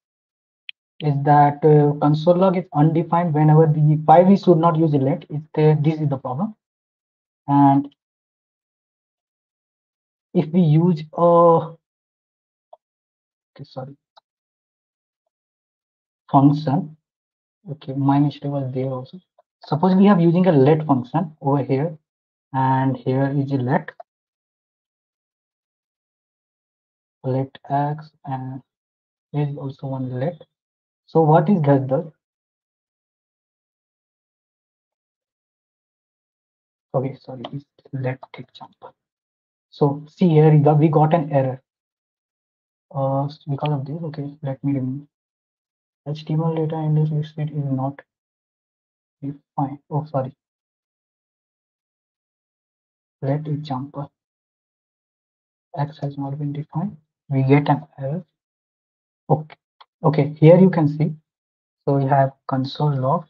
console log is undefined whenever the why we should not use let is the this is the problem. And if we use okay, sorry, function, okay, my mistake was there also. Suppose we have using a let function over here, and here is a let x, and here is also one let. So what is that the okay, sorry, is let example. So see here we got an error because of this. Okay, let me remove HTML data in this state is not defined. Oh, sorry, let example x has not been defined. We get an error. Okay, okay, here you can see. So we have console log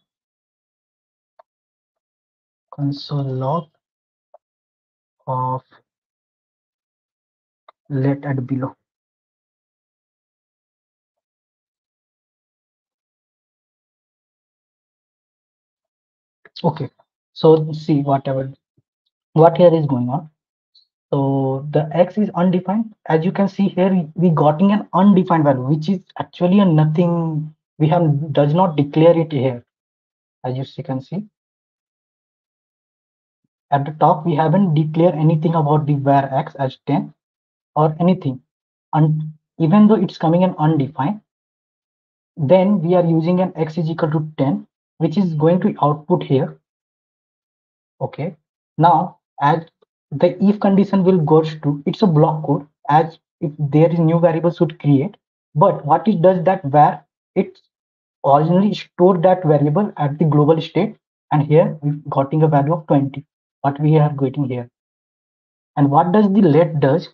of let at below. Okay, so see what here is going on. So the x is undefined. As you can see here, we getting an undefined value, which is actually a nothing. We have does not declare it here. As you can see at the top, we haven't declared anything about the var x as 10 or anything. And even though it's coming in undefined, then we are using an x is equal to 10, which is going to output here. Okay, now as the if condition will goes to, it's a block code, as if there is new variable should create, but what it does that var it originally stored that variable at the global state, and here we getting a value of 20, what we are getting here. And what does the let does?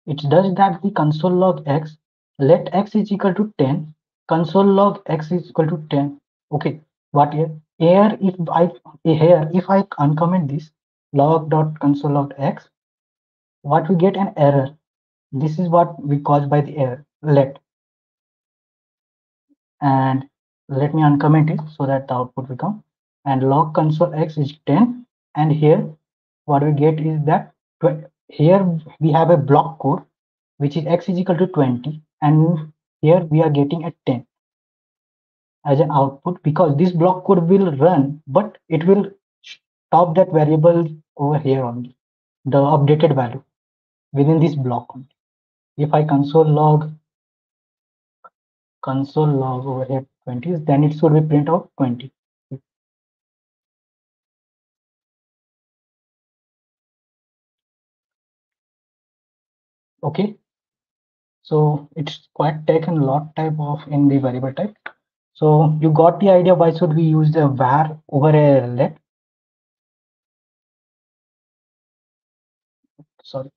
It does that the console log x let x is equal to 10, console log x is equal to 10. Okay, what here if I uncomment this log dot console log x, what we get an error. This is what we caused by the error. And let me uncomment it so that the output will come. And log console x is 10. And here what we get is that here we have a block code which is x is equal to 20, and here we are getting a 10 as an output, because this block code will run, but it will stop that variable over here only, the updated value within this block only. If I console log over here 20, then it should be print out 20. Okay, so it's quite taken a lot type of in the variable type. So you got the idea why should we use the var over a let. Sorry.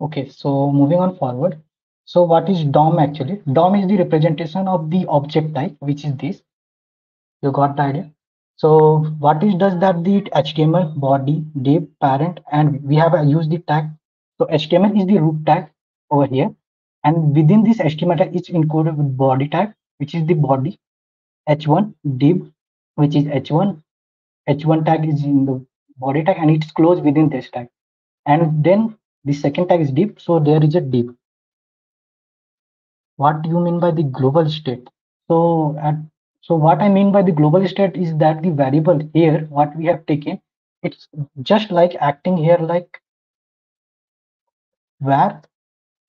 Okay, so moving on forward. So what is DOM actually? DOM is the representation of the object type, which is this. You got the idea? So what it does that the HTML body, div, parent, and we have used the tag. So HTML is the root tag over here, and within this HTML tag is encoded with body tag, which is the body, h1 div, which is h1 tag is in the body tag, and it's closed within this tag. And then the second tag is div, so there is a div. What do you mean by the global state? So what I mean by the global state is that the variable here, what we have taken, it's just like acting here like var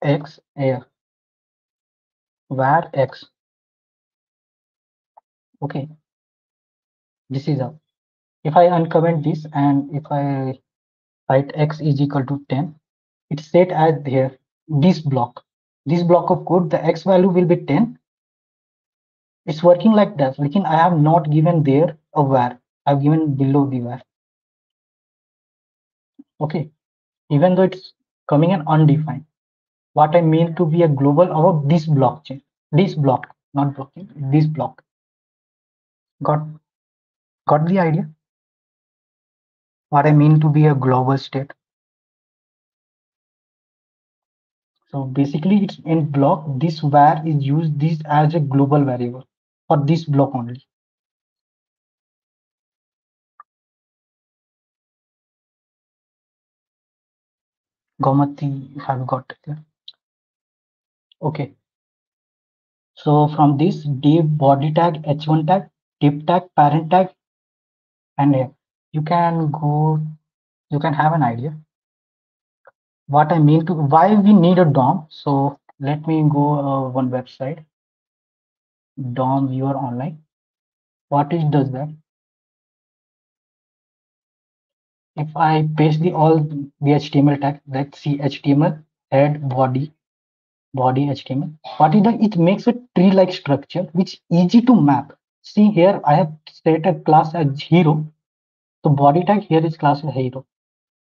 x here, var x. Okay, this is how. If I uncomment this and if I write x is equal to 10, it's set as here this block. This block of code, the x value will be 10. It's working like that. Lekin I have not given there a var. I've given below the var. Okay, even though it's coming in undefined. What I mean to be a global about this blockchain, this block, not blockchain, this block. Got got the idea? What I mean to be a global state. So basically, it's in block. This var is used this as a global variable for this block only. Gomati, have got it. Okay. So from this div body tag, h1 tag, div tag, parent tag, and here you can go. You can have an idea what I mean to why we need a DOM. So let me go one website, DOM viewer online. What it does that? If I paste the all the HTML tag, let's see HTML head body HTML. What it does? It makes a tree-like structure which easy to map. See here, I have set a class as hero. So body tag here is class as hero.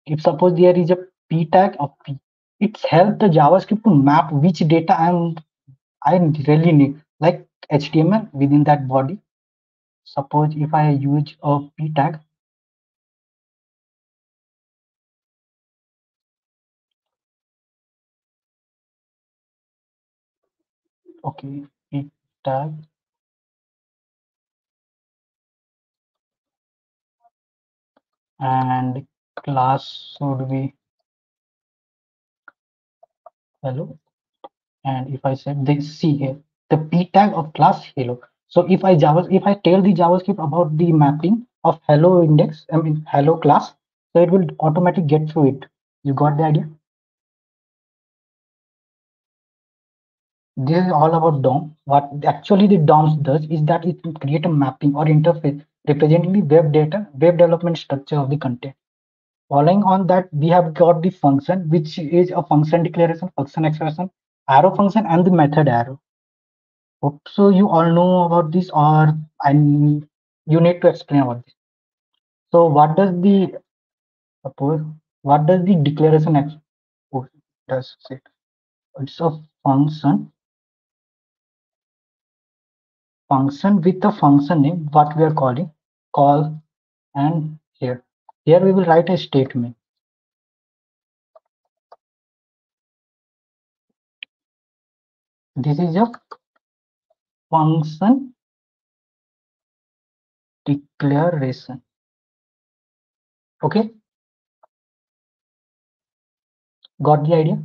If suppose there is a p tag of p, it's help the JavaScript to map which data I really need, like HTML within that body. Suppose if I use a p tag, okay, p tag, and class should be hello. And if I said this, see here, the p tag of class hello. So if I tell the JavaScript about the mapping of hello index, I mean hello class, so it will automatically get through it. You got the idea? This is all about DOM. What actually the DOMs does is that it will create a mapping or interface representing the web data, web development structure of the content. Following on that, we have got the function, which is a function declaration, function expression, arrow function, and the method arrow. Hope so you all know about this, or you need to explain about this. So what does the suppose What does the declaration export does say? It's a function with a function name what we are calling call, and here we will write a statement. This is a function declaration. Okay, got the idea?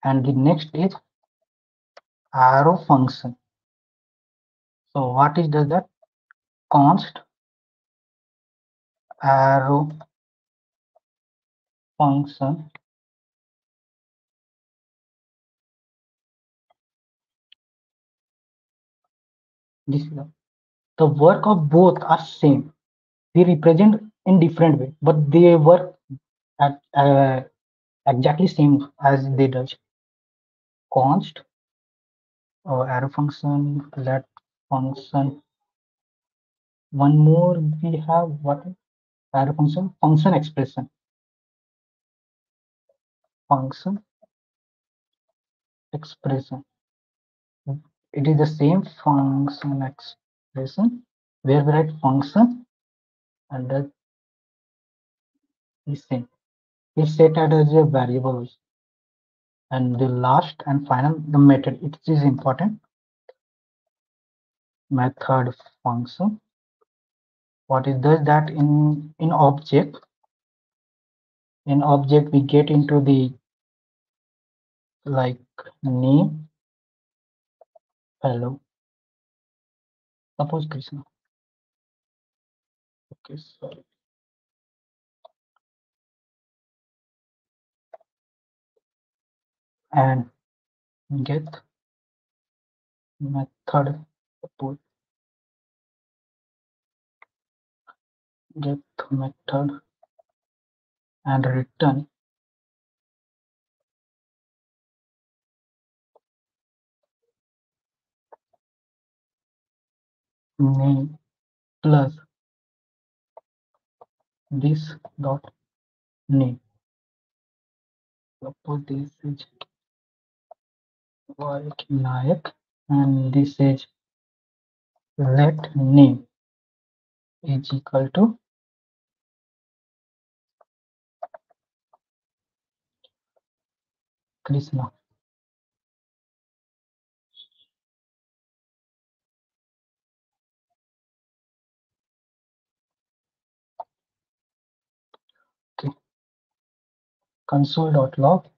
And the next is arrow function. So what is does that? Const arrow function. This is the work of both are same. They represent in different way, but they work at exactly same as they does. Const arrow function, let function. One more we have what arrow function expression, function expression. It is the same function expression where we write function and that is same. It's set as a variable. And the last and final, the method. It is important. Method function. What it does that in object. In object we get into the like name. Hello. Suppose Krishna. Okay, sorry. And get method suppose get method and return name plus this dot name. Suppose this is Nayak and this is let name is equal to Krishna. Okay. Console.log.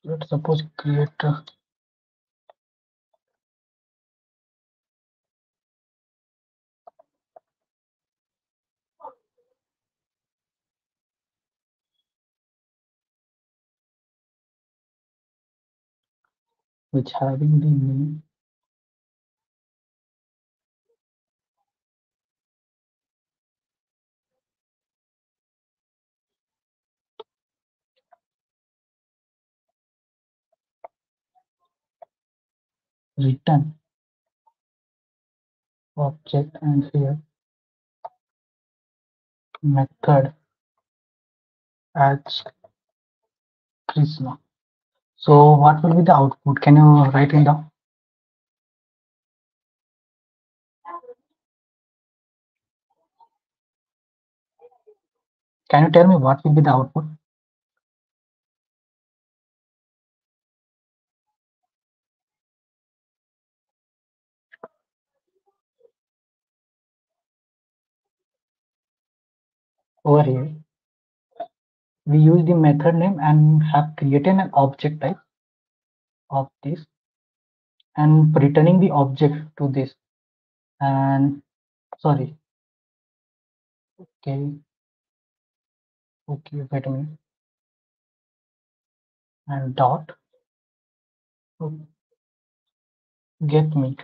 Let's suppose create which having the name return object and here method as Krishna. So what will be the output? Can you write it down? Can you tell me what will be the output? Over here, we use the method name and have created an object type of this and returning the object to this. And sorry, okay, wait a minute. And dot get me.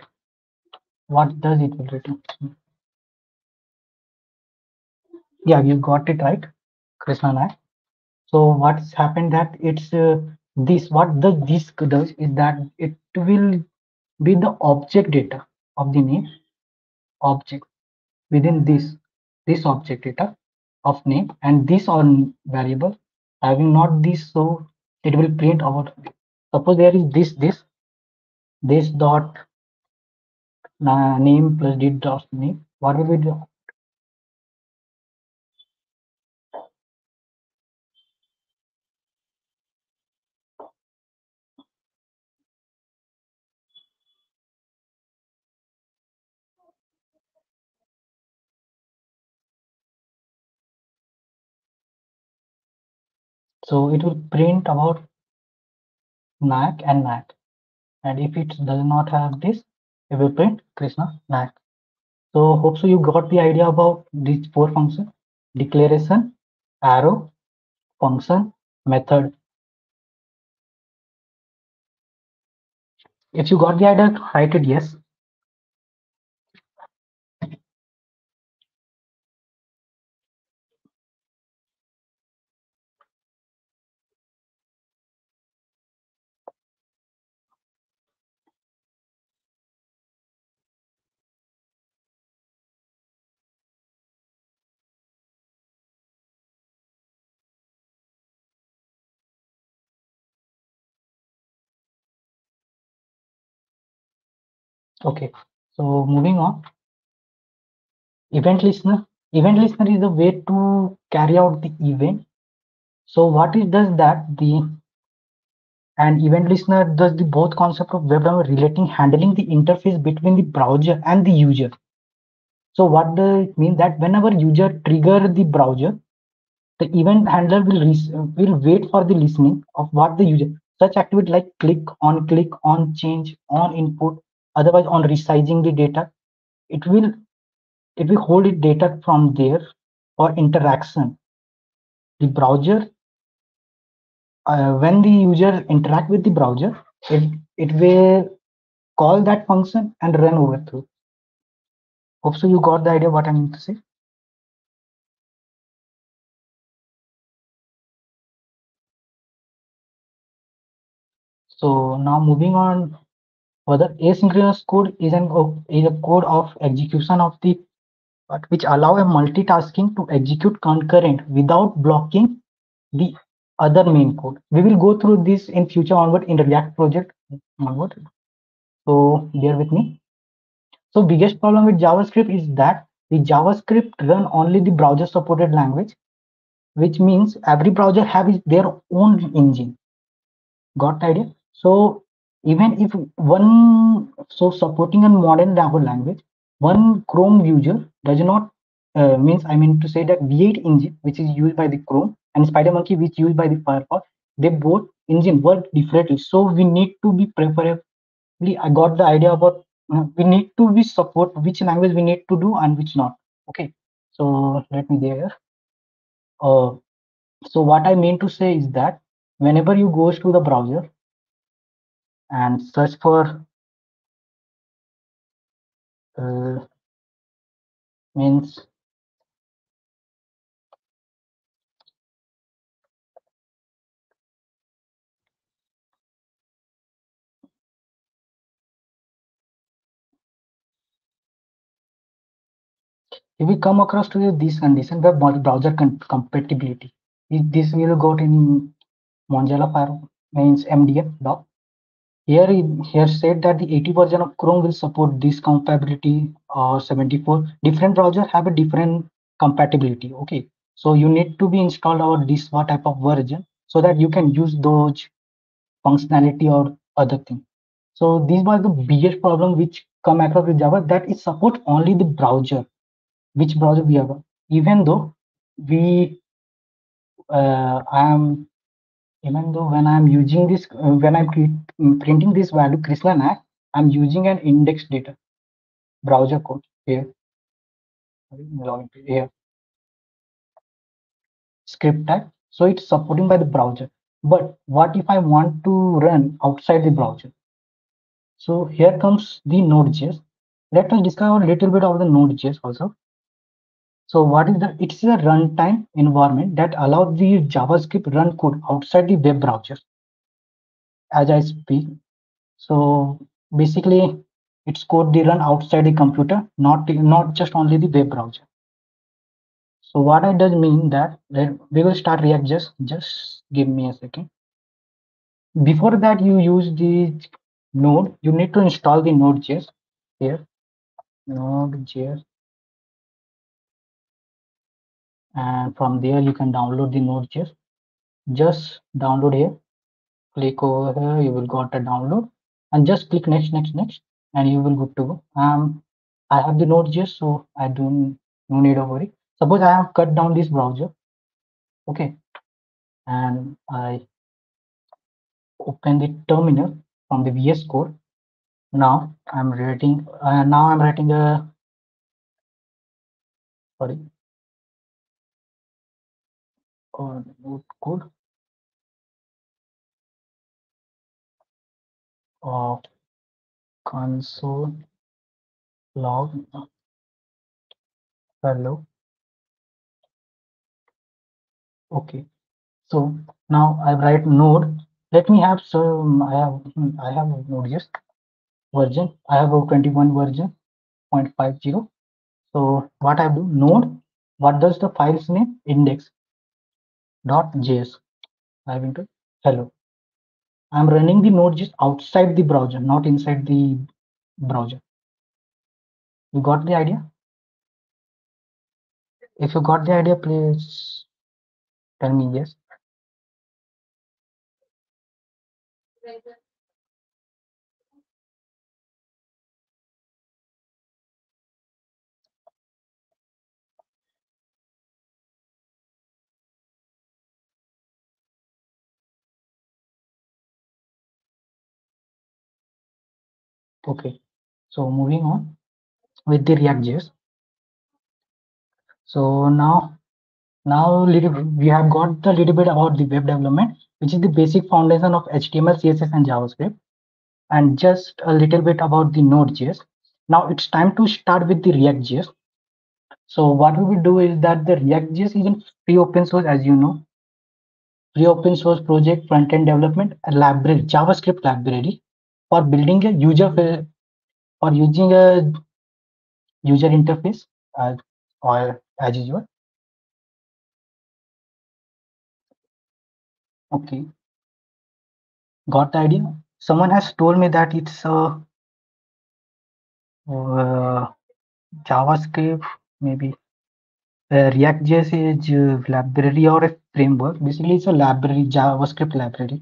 What does it will return? Yeah, you got it right, Krishna Nayak. So what's happened that it's this what the disk does is that it will be the object data of the name object within this object data of name and this on variable having not this, so it will print out. Suppose there is this dot name plus did dot name. What will we do? So it will print about Nayak and Nayak. And if it does not have this, it will print Krishna Nayak. So hope so you got the idea about these four functions: declaration, arrow, function, method. If you got the idea, write it yes. Okay. So moving on, event listener. Event listener is the way to carry out the event. So what it does that the and event listener does the both concept of web development relating handling the interface between the browser and the user. So what does it mean that whenever user trigger the browser, the event handler will wait for the listening of what the user such activity like click on change on input, otherwise on resizing the data. It will it will hold it data from there for interaction. The browser when the user interact with the browser, it will call that function and run over through. Hope so you got the idea what I mean to say. So now moving on further, asynchronous code is a code of execution of the which allow a multitasking to execute concurrent without blocking the other main code. We will go through this in future onward in the React project onward. So bear with me. So biggest problem with JavaScript is that the JavaScript run only the browser supported language, which means every browser have their own engine. Got the idea? So even if supporting a modern language, one Chrome user does not means I mean to say that V8 engine, which is used by the Chrome, and SpiderMonkey, which is used by the Firefox, they both engine work differently. So we need to be preferably. I got the idea about we need to be support which language we need to do and which not. Okay, so let me there. Uh, so what I mean to say is that whenever you goes to the browser and search for uh, means if we come across to this condition where browser compatibility, this will go in Mozilla Fire means MDF doc. Here said that the 80 version of Chrome will support this compatibility or 74 different browsers have a different compatibility. Okay, so you need to be installed our this what type of version so that you can use those functionality or other thing. So these were the biggest problem which come across with Java, that it support only the browser, which browser we have. Even though we I am even though when I'm using this when I'm printing this value Krishna Nayak, I'm using an index data browser code here. Here script tag. So it's supporting by the browser. But what if I want to run outside the browser? So here comes the Node.js. Let us discover a little bit of the Node.js also. So what is the? It's a runtime environment that allows the JavaScript run code outside the web browser as I speak. So basically, it's code they run outside the computer, not just only the web browser. So what it does mean that we will start React. Just give me a second. Before that, you use the Node. You need to install the Node.js here. Node.js, and from there you can download the Node.js. Just download here. Click over here. You will got a download, and just click next, and you will good to go. I have the Node.js, so I don't no need of worry. Suppose I have cut down this browser, okay, and I open the terminal from the VS Code. Now I'm writing. Now I'm writing a sorry node code of console log hello. Okay, so now I write node. Let me have some. I have Node.js version. I have a 21 version 0.50. So what I do node. What does the file's name? Index.js. I will do hello. I'm running the node just outside the browser, not inside the browser. You got the idea? If you got the idea, please tell me yes. Okay. So moving on with the React.js. So now we have got a little bit about the web development, which is the basic foundation of HTML, CSS, and JavaScript, and just a little bit about the Node.js. Now it's time to start with the React.js. So what we will do is that the React.js is a free open source, as you know, free open source project front-end development a library, JavaScript library for building a for using a user interface as or as usual. Okay, got the idea. Someone has told me that it's a JavaScript, maybe React.js is a library or a framework. Basically, it's a library, JavaScript library.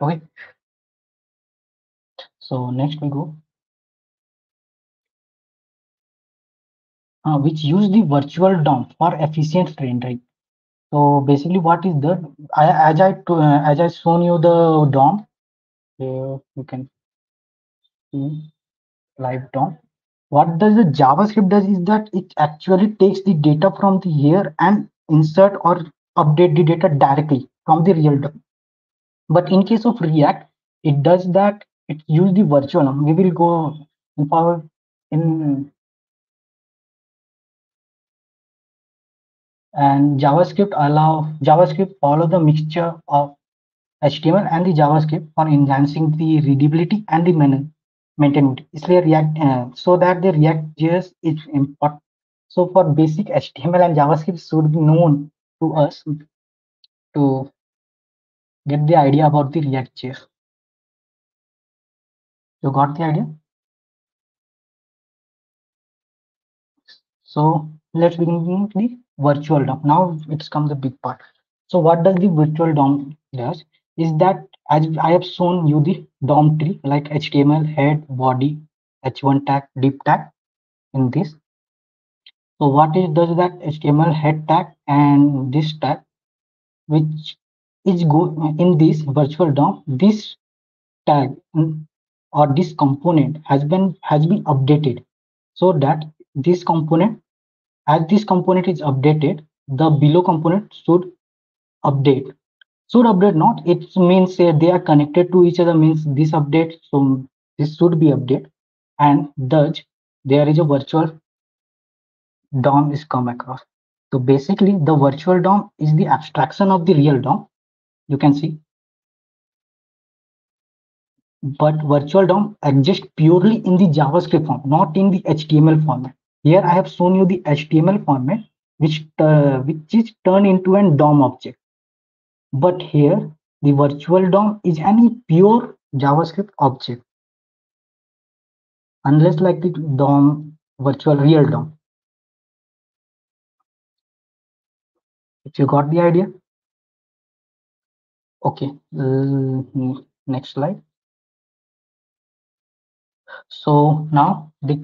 Okay, so next we go, which use the virtual DOM for efficient rendering. So basically, what is that? As I shown you the DOM, you can see live DOM. What does the JavaScript does is that it actually takes the data from the here and insert or update the data directly from the real DOM. But in case of React, it does that. It use the virtual DOM. We will go in forward in and JavaScript follow the mixture of HTML and the JavaScript for enhancing the readability and the maintainability. इसलिए React so that the React.js is important. So for basic HTML and JavaScript should be known to us to get the idea about the React.js. You got the idea? So let's begin with the virtual DOM. Now it's come the big part. So what does the virtual DOM does is that as I have shown you the DOM tree like HTML, head, body, h1 tag, div tag in this. So what it does that HTML head tag and this tag, which is go in this virtual DOM, this tag or this component has been updated so that this component as this component is updated, the below component should update. Should update not, it means they are connected to each other means this update, so this should be updated, and thus there is a virtual DOM is come across. So basically, the virtual DOM is the abstraction of the real DOM. You can see, but virtual DOM exists purely in the JavaScript form, not in the HTML format. Here I have shown you the HTML format, which is turned into an DOM object. But here, the virtual DOM is any pure JavaScript object, unless like the DOM virtual real DOM. If you got the idea, okay. Next slide. So now the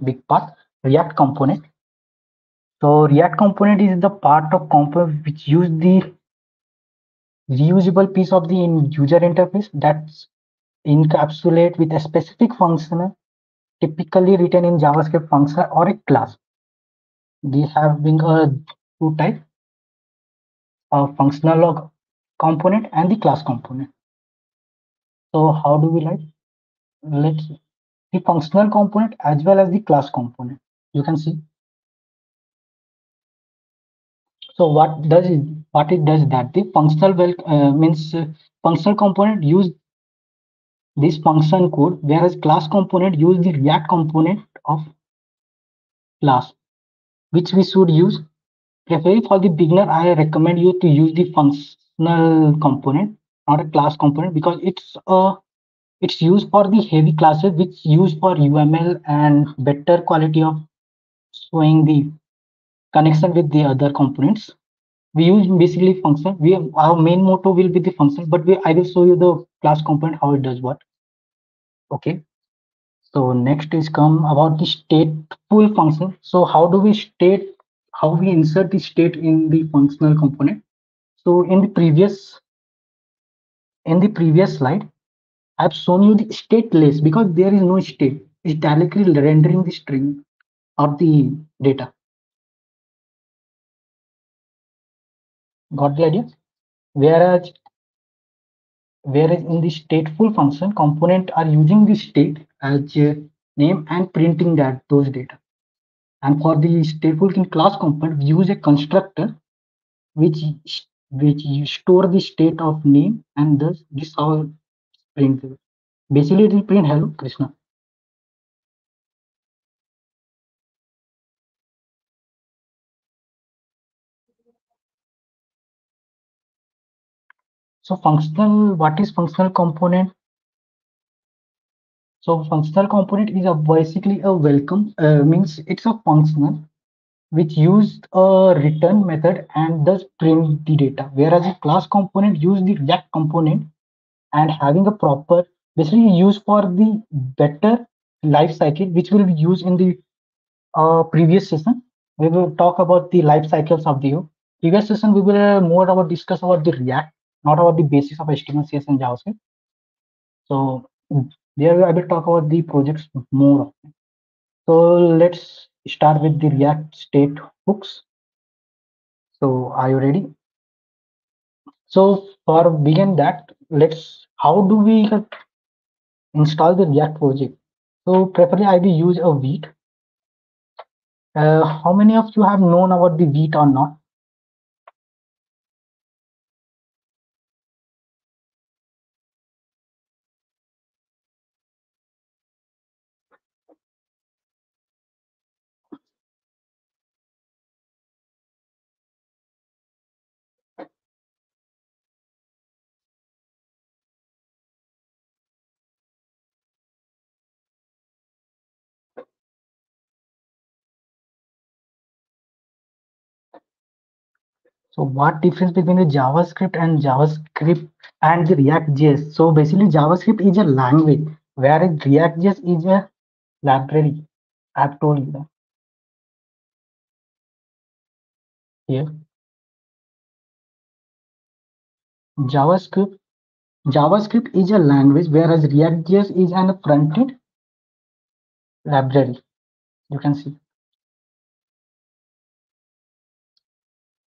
big part, React component. So React component is the part of component which use the reusable piece of the user interface that's encapsulate with a specific function, typically written in JavaScript function or a class. They have been two types of functional log component and the class component. So how do we like? Let's the functional component as well as the class component. You can see. So what it does that the functional means functional component use this function code, whereas class component use the React component of class, which we should use. Preferably for the beginner, I recommend you to use the functional component, not a class component, because it's used for the heavy classes, which used for UML and better quality of showing the connection with the other components. We use basically function. Our main motto will be the function, but I will show you the class component how it does what. Okay. So next is come about the stateful function. So how we insert the state in the functional component. So in the previous slide, I've shown you the stateless because there is no state. It's directly rendering the string or the data. Got the idea? Whereas whereas in the stateful function, component are using the state as name and printing those data. And for the stateful in class component, we use a constructor which which you store the state of name, and thus this how print. Basically, it will print hello Krishna. So functional, what is functional component? So functional component is basically a welcome means it's a functional which used a return method and thus print the data. Whereas a class component use the React component and having a proper basically used for the better life cycle, which will be used in the previous session. We will talk about the life cycles of the previous session. We will more about discuss about the React, not about the basics of HTML, CSS, and JavaScript. So there I will talk about the projects more. So let's start with the React state hooks. So are you ready? So for begin that, how do we install the React project? So preferably I will use a Vite. How many of you have known about the Vite or not? So what difference between the JavaScript and the React.js? So basically JavaScript is a language, whereas React.js is a library. I've told you that here. JavaScript JavaScript is a language, whereas React.js is an front-end library. You can see.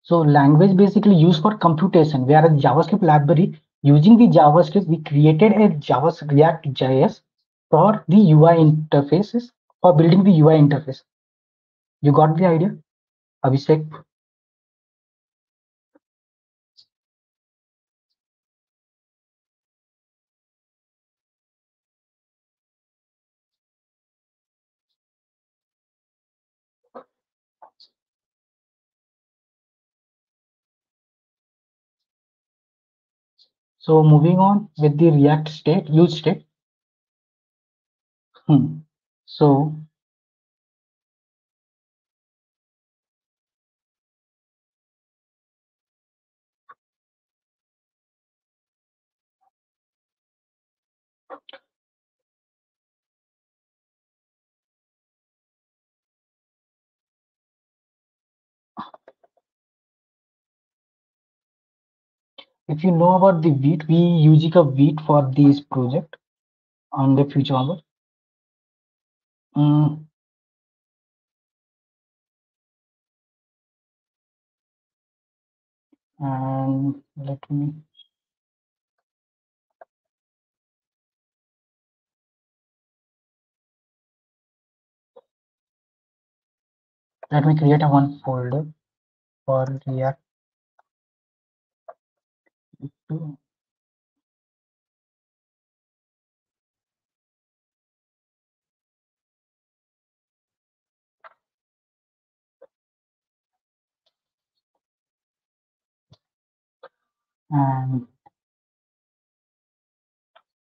So language basically used for computation, whereas JavaScript library using the JavaScript we created a JavaScript React.js for the UI interfaces, for building the UI interface. You got the idea, Abhishek? So moving on with the React state, use state. So if you know about the Vite, we using a Vite for this project on the future onward. Mm, and let me create a one folder for React. And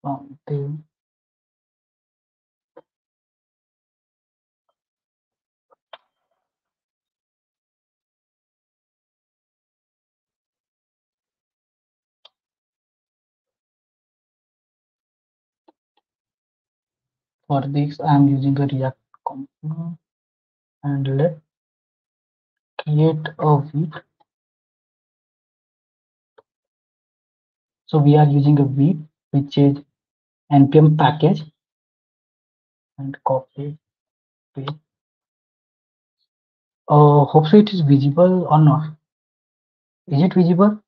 something for this, I'm using a React component, and let's create a Vite. So we are using a Vite, which is npm package, and copy paste. Hope so it is visible or not. Is it visible?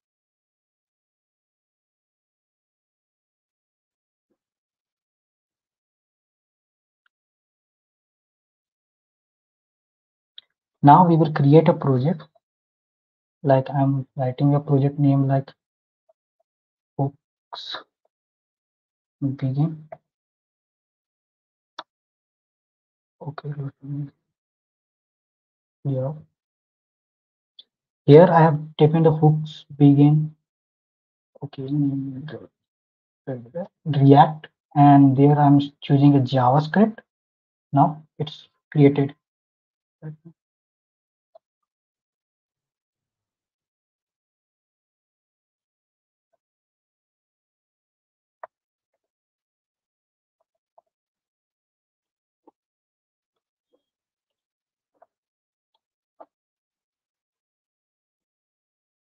Now we will create a project. Like I'm writing a project name like hooks begin. Okay, let me here. Here I have taken the hooks begin. Okay, React, and there I'm choosing a JavaScript. Now it's created.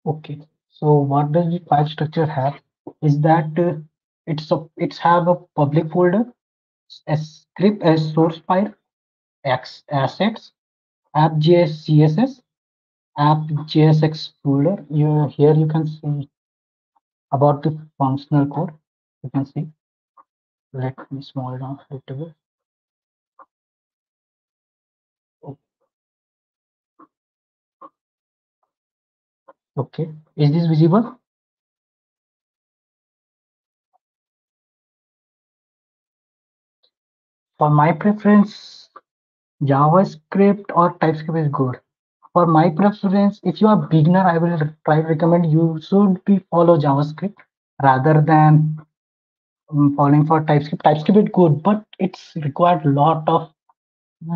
Okay, so what does the file structure have? Is that it's have a public folder, a script as source file, assets, app.js CSS, app.jsx folder. Here you can see about the functional code. You can see. Let me small down a little bit. Okay, is this visible? For my preference, JavaScript or TypeScript is good. For my preference, if you are beginner, I will try to recommend you should be follow JavaScript rather than following for TypeScript. TypeScript is good, but it's required a lot of.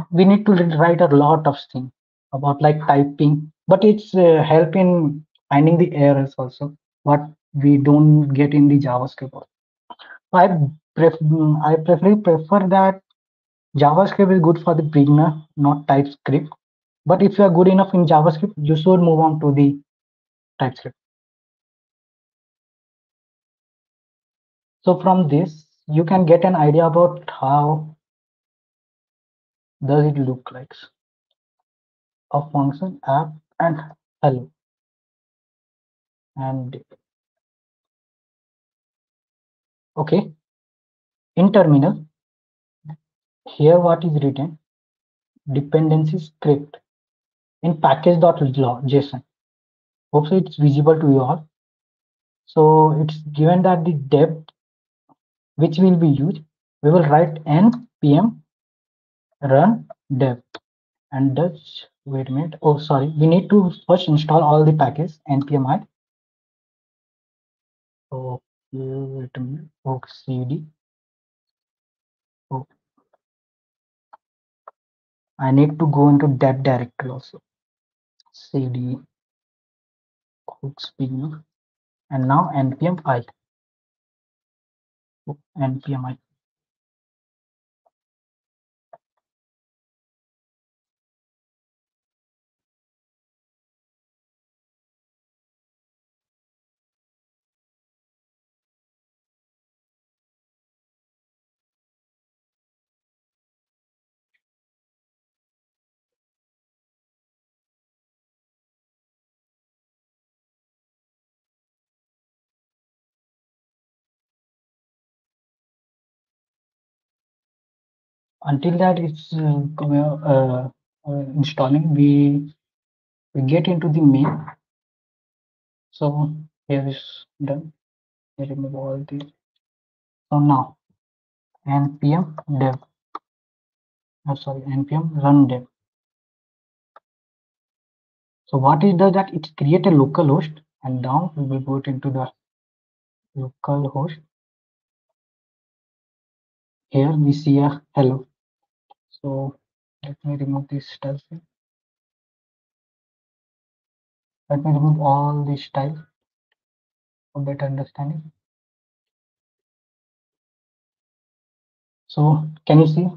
We need to write a lot of things about like typing, but it's help in finding the errors also. What we don't get in the JavaScript. I prefer that JavaScript is good for the beginner, not TypeScript. But if you are good enough in JavaScript, you should move on to the TypeScript. So from this, you can get an idea about how does it look like a function, app, and hello. And okay, in terminal, Here what is written, dependency script in package.json. Hope so it's visible to you all. So it's given that the depth which will be used, we will write npm run dev and does, wait a minute, oh sorry, we need to first install all the packages npm I. Okay, wait a minute, okay, cd, oh, I need to go into that directory also, cd hooks beginner, and now npm I, oh, npm I. Until that it's installing, we get into the main. So here is done. I remove all these. So now npm dev, oh sorry, npm run dev. So what it does that it create a local host, and down we will go into the local host. Here we see a hello. So let me remove this style. Let me remove all these styles for better understanding. So can you see?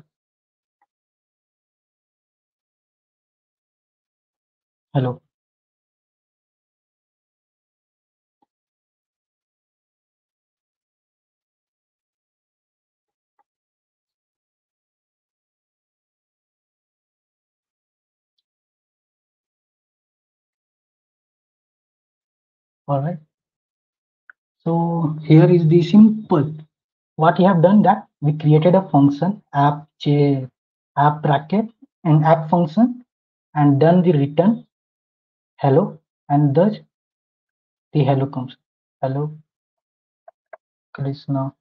Hello. All right. So here is the simple. What we have done that we created a function app bracket and app function and done the return hello, and thus the hello comes. Hello Krishna.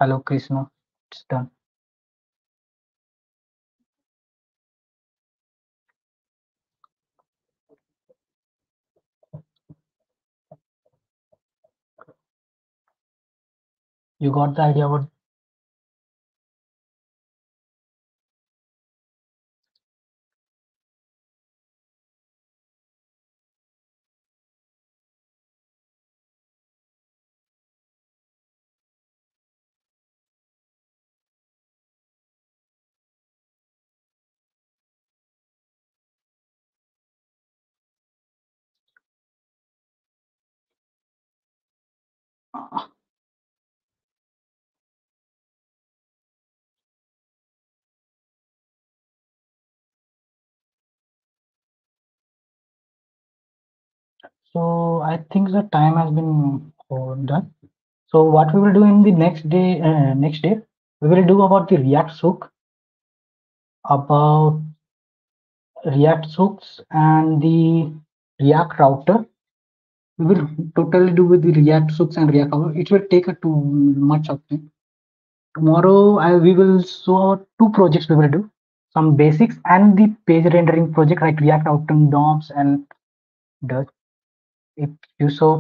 Hello Krishna. It's done. You got the idea what? So I think the time has been done. So what we will do in the next day, we will do about the about React hooks and the React router. We will totally do with the React hooks and React router. It will take too much of time. Tomorrow we will show our two projects we will do. Some basics and the page rendering project like React router DOMs and the, if you saw.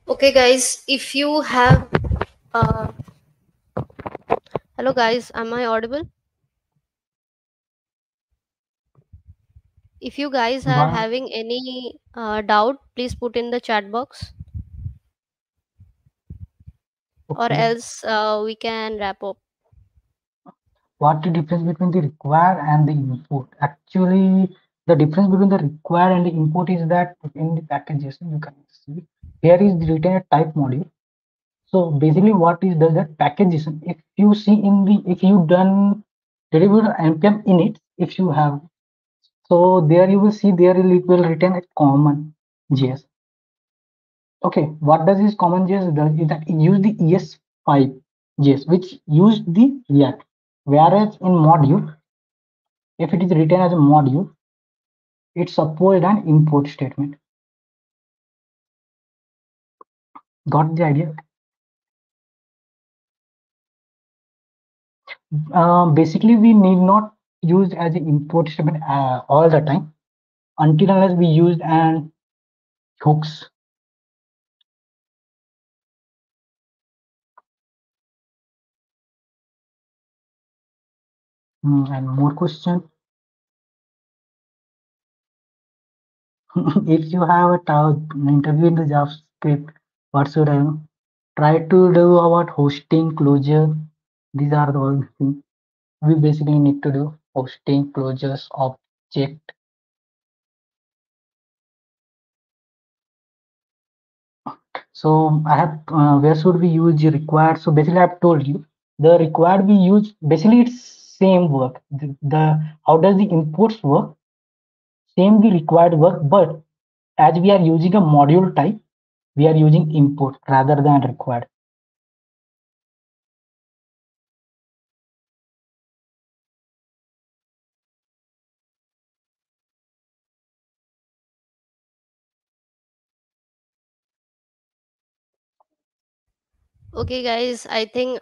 Okay, guys, if you have, uh, hello guys, am I audible? If you guys are One, having any doubt, please put in the chat box, or okay. else we can wrap up. What the difference between the require and the input? Actually, the difference between the require and the input is that in the packages you can see here is written a type module. So basically, what is does that package? If you see in the if you done deliver npm init, if you have, so there you will see there it will return a common JS. Okay, what does this common JS does is that it use the ES5 JS, which use the React. Whereas in module, if it is written as a module, it supports an import statement. Got the idea? Basically, we need not use as an import statement all the time until unless we use an hooks. And more question. If you have a interview in the JavaScript, what should I know? Try to do about hosting closure. These are the all things we basically need to do. Hosting closures object. So I have where should we use the required? So basically I've told you the required we use basically it's same work. The how does the imports work? Same the required work, but as we are using a module type, we are using import rather than required. Okay, guys, I think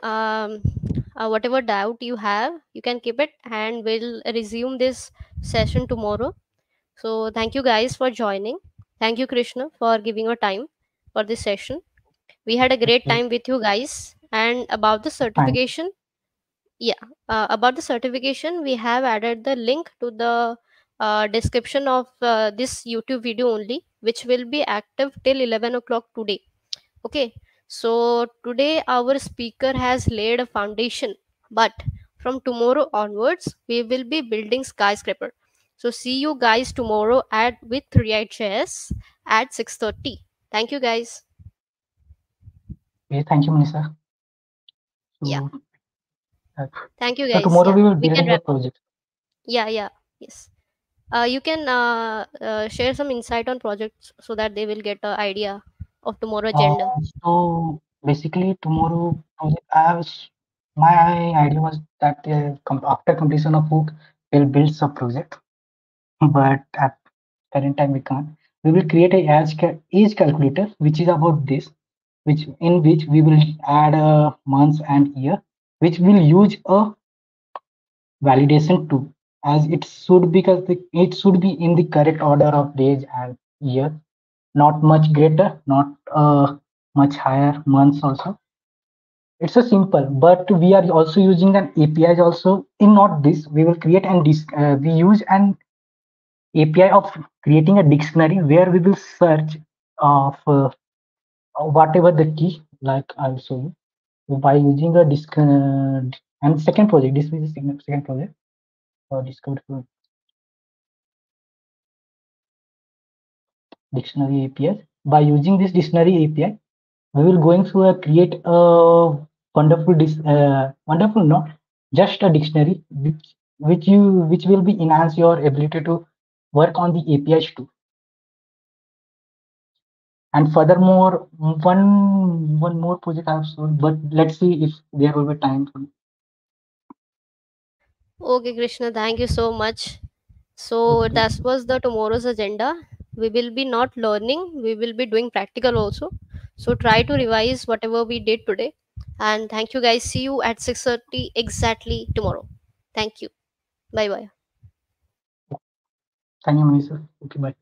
whatever doubt you have, you can keep it, and we'll resume this session tomorrow. So, thank you guys for joining. Thank you, Krishna, for giving your time for this session. We had a great Okay, time with you guys. And about the fine. certification, yeah, about the certification, we have added the link to the description of this YouTube video only, which will be active till 11 o'clock today. Okay, so today our speaker has laid a foundation, but from tomorrow onwards, we will be building skyscraper. So see you guys tomorrow at with React.js at 6:30. Thank you guys. Okay, thank you, Manisa. Yeah, So, uh, thank you so guys. tomorrow Yeah, we will we can building a wrap up. project. Yeah, yeah, yes. You can share some insight on projects so that they will get an idea of tomorrow Uh, agenda. so basically tomorrow project my idea was that after completion of hook we'll build sub project, but at current time we can't. We will create a age calculator which is about this, which in which we will add months and year, which will use a validation too, as it should because it should be in the correct order of days and year, not much greater, not much higher months also. It's a simple, but we are also using an APIs also. In not this, we will create and we use an API of creating a dictionary where we will search of whatever the key. Like I'll show you by using a disk and second project. This is the second project for discovery dictionary API. By using this dictionary API, we will going to create a wonderful no, just a dictionary which will be enhance your ability to work on the APIs too. And furthermore, one more project I have sold, but let's see if there will be time for. Okay, Krishna, thank you so much. So Okay, that was the tomorrow's agenda. We will be not learning, we will be doing practical also. So try to revise whatever we did today. And thank you guys. See you at 6:30 exactly tomorrow. Thank you. Bye bye. thank you, Manisa. Okay, bye.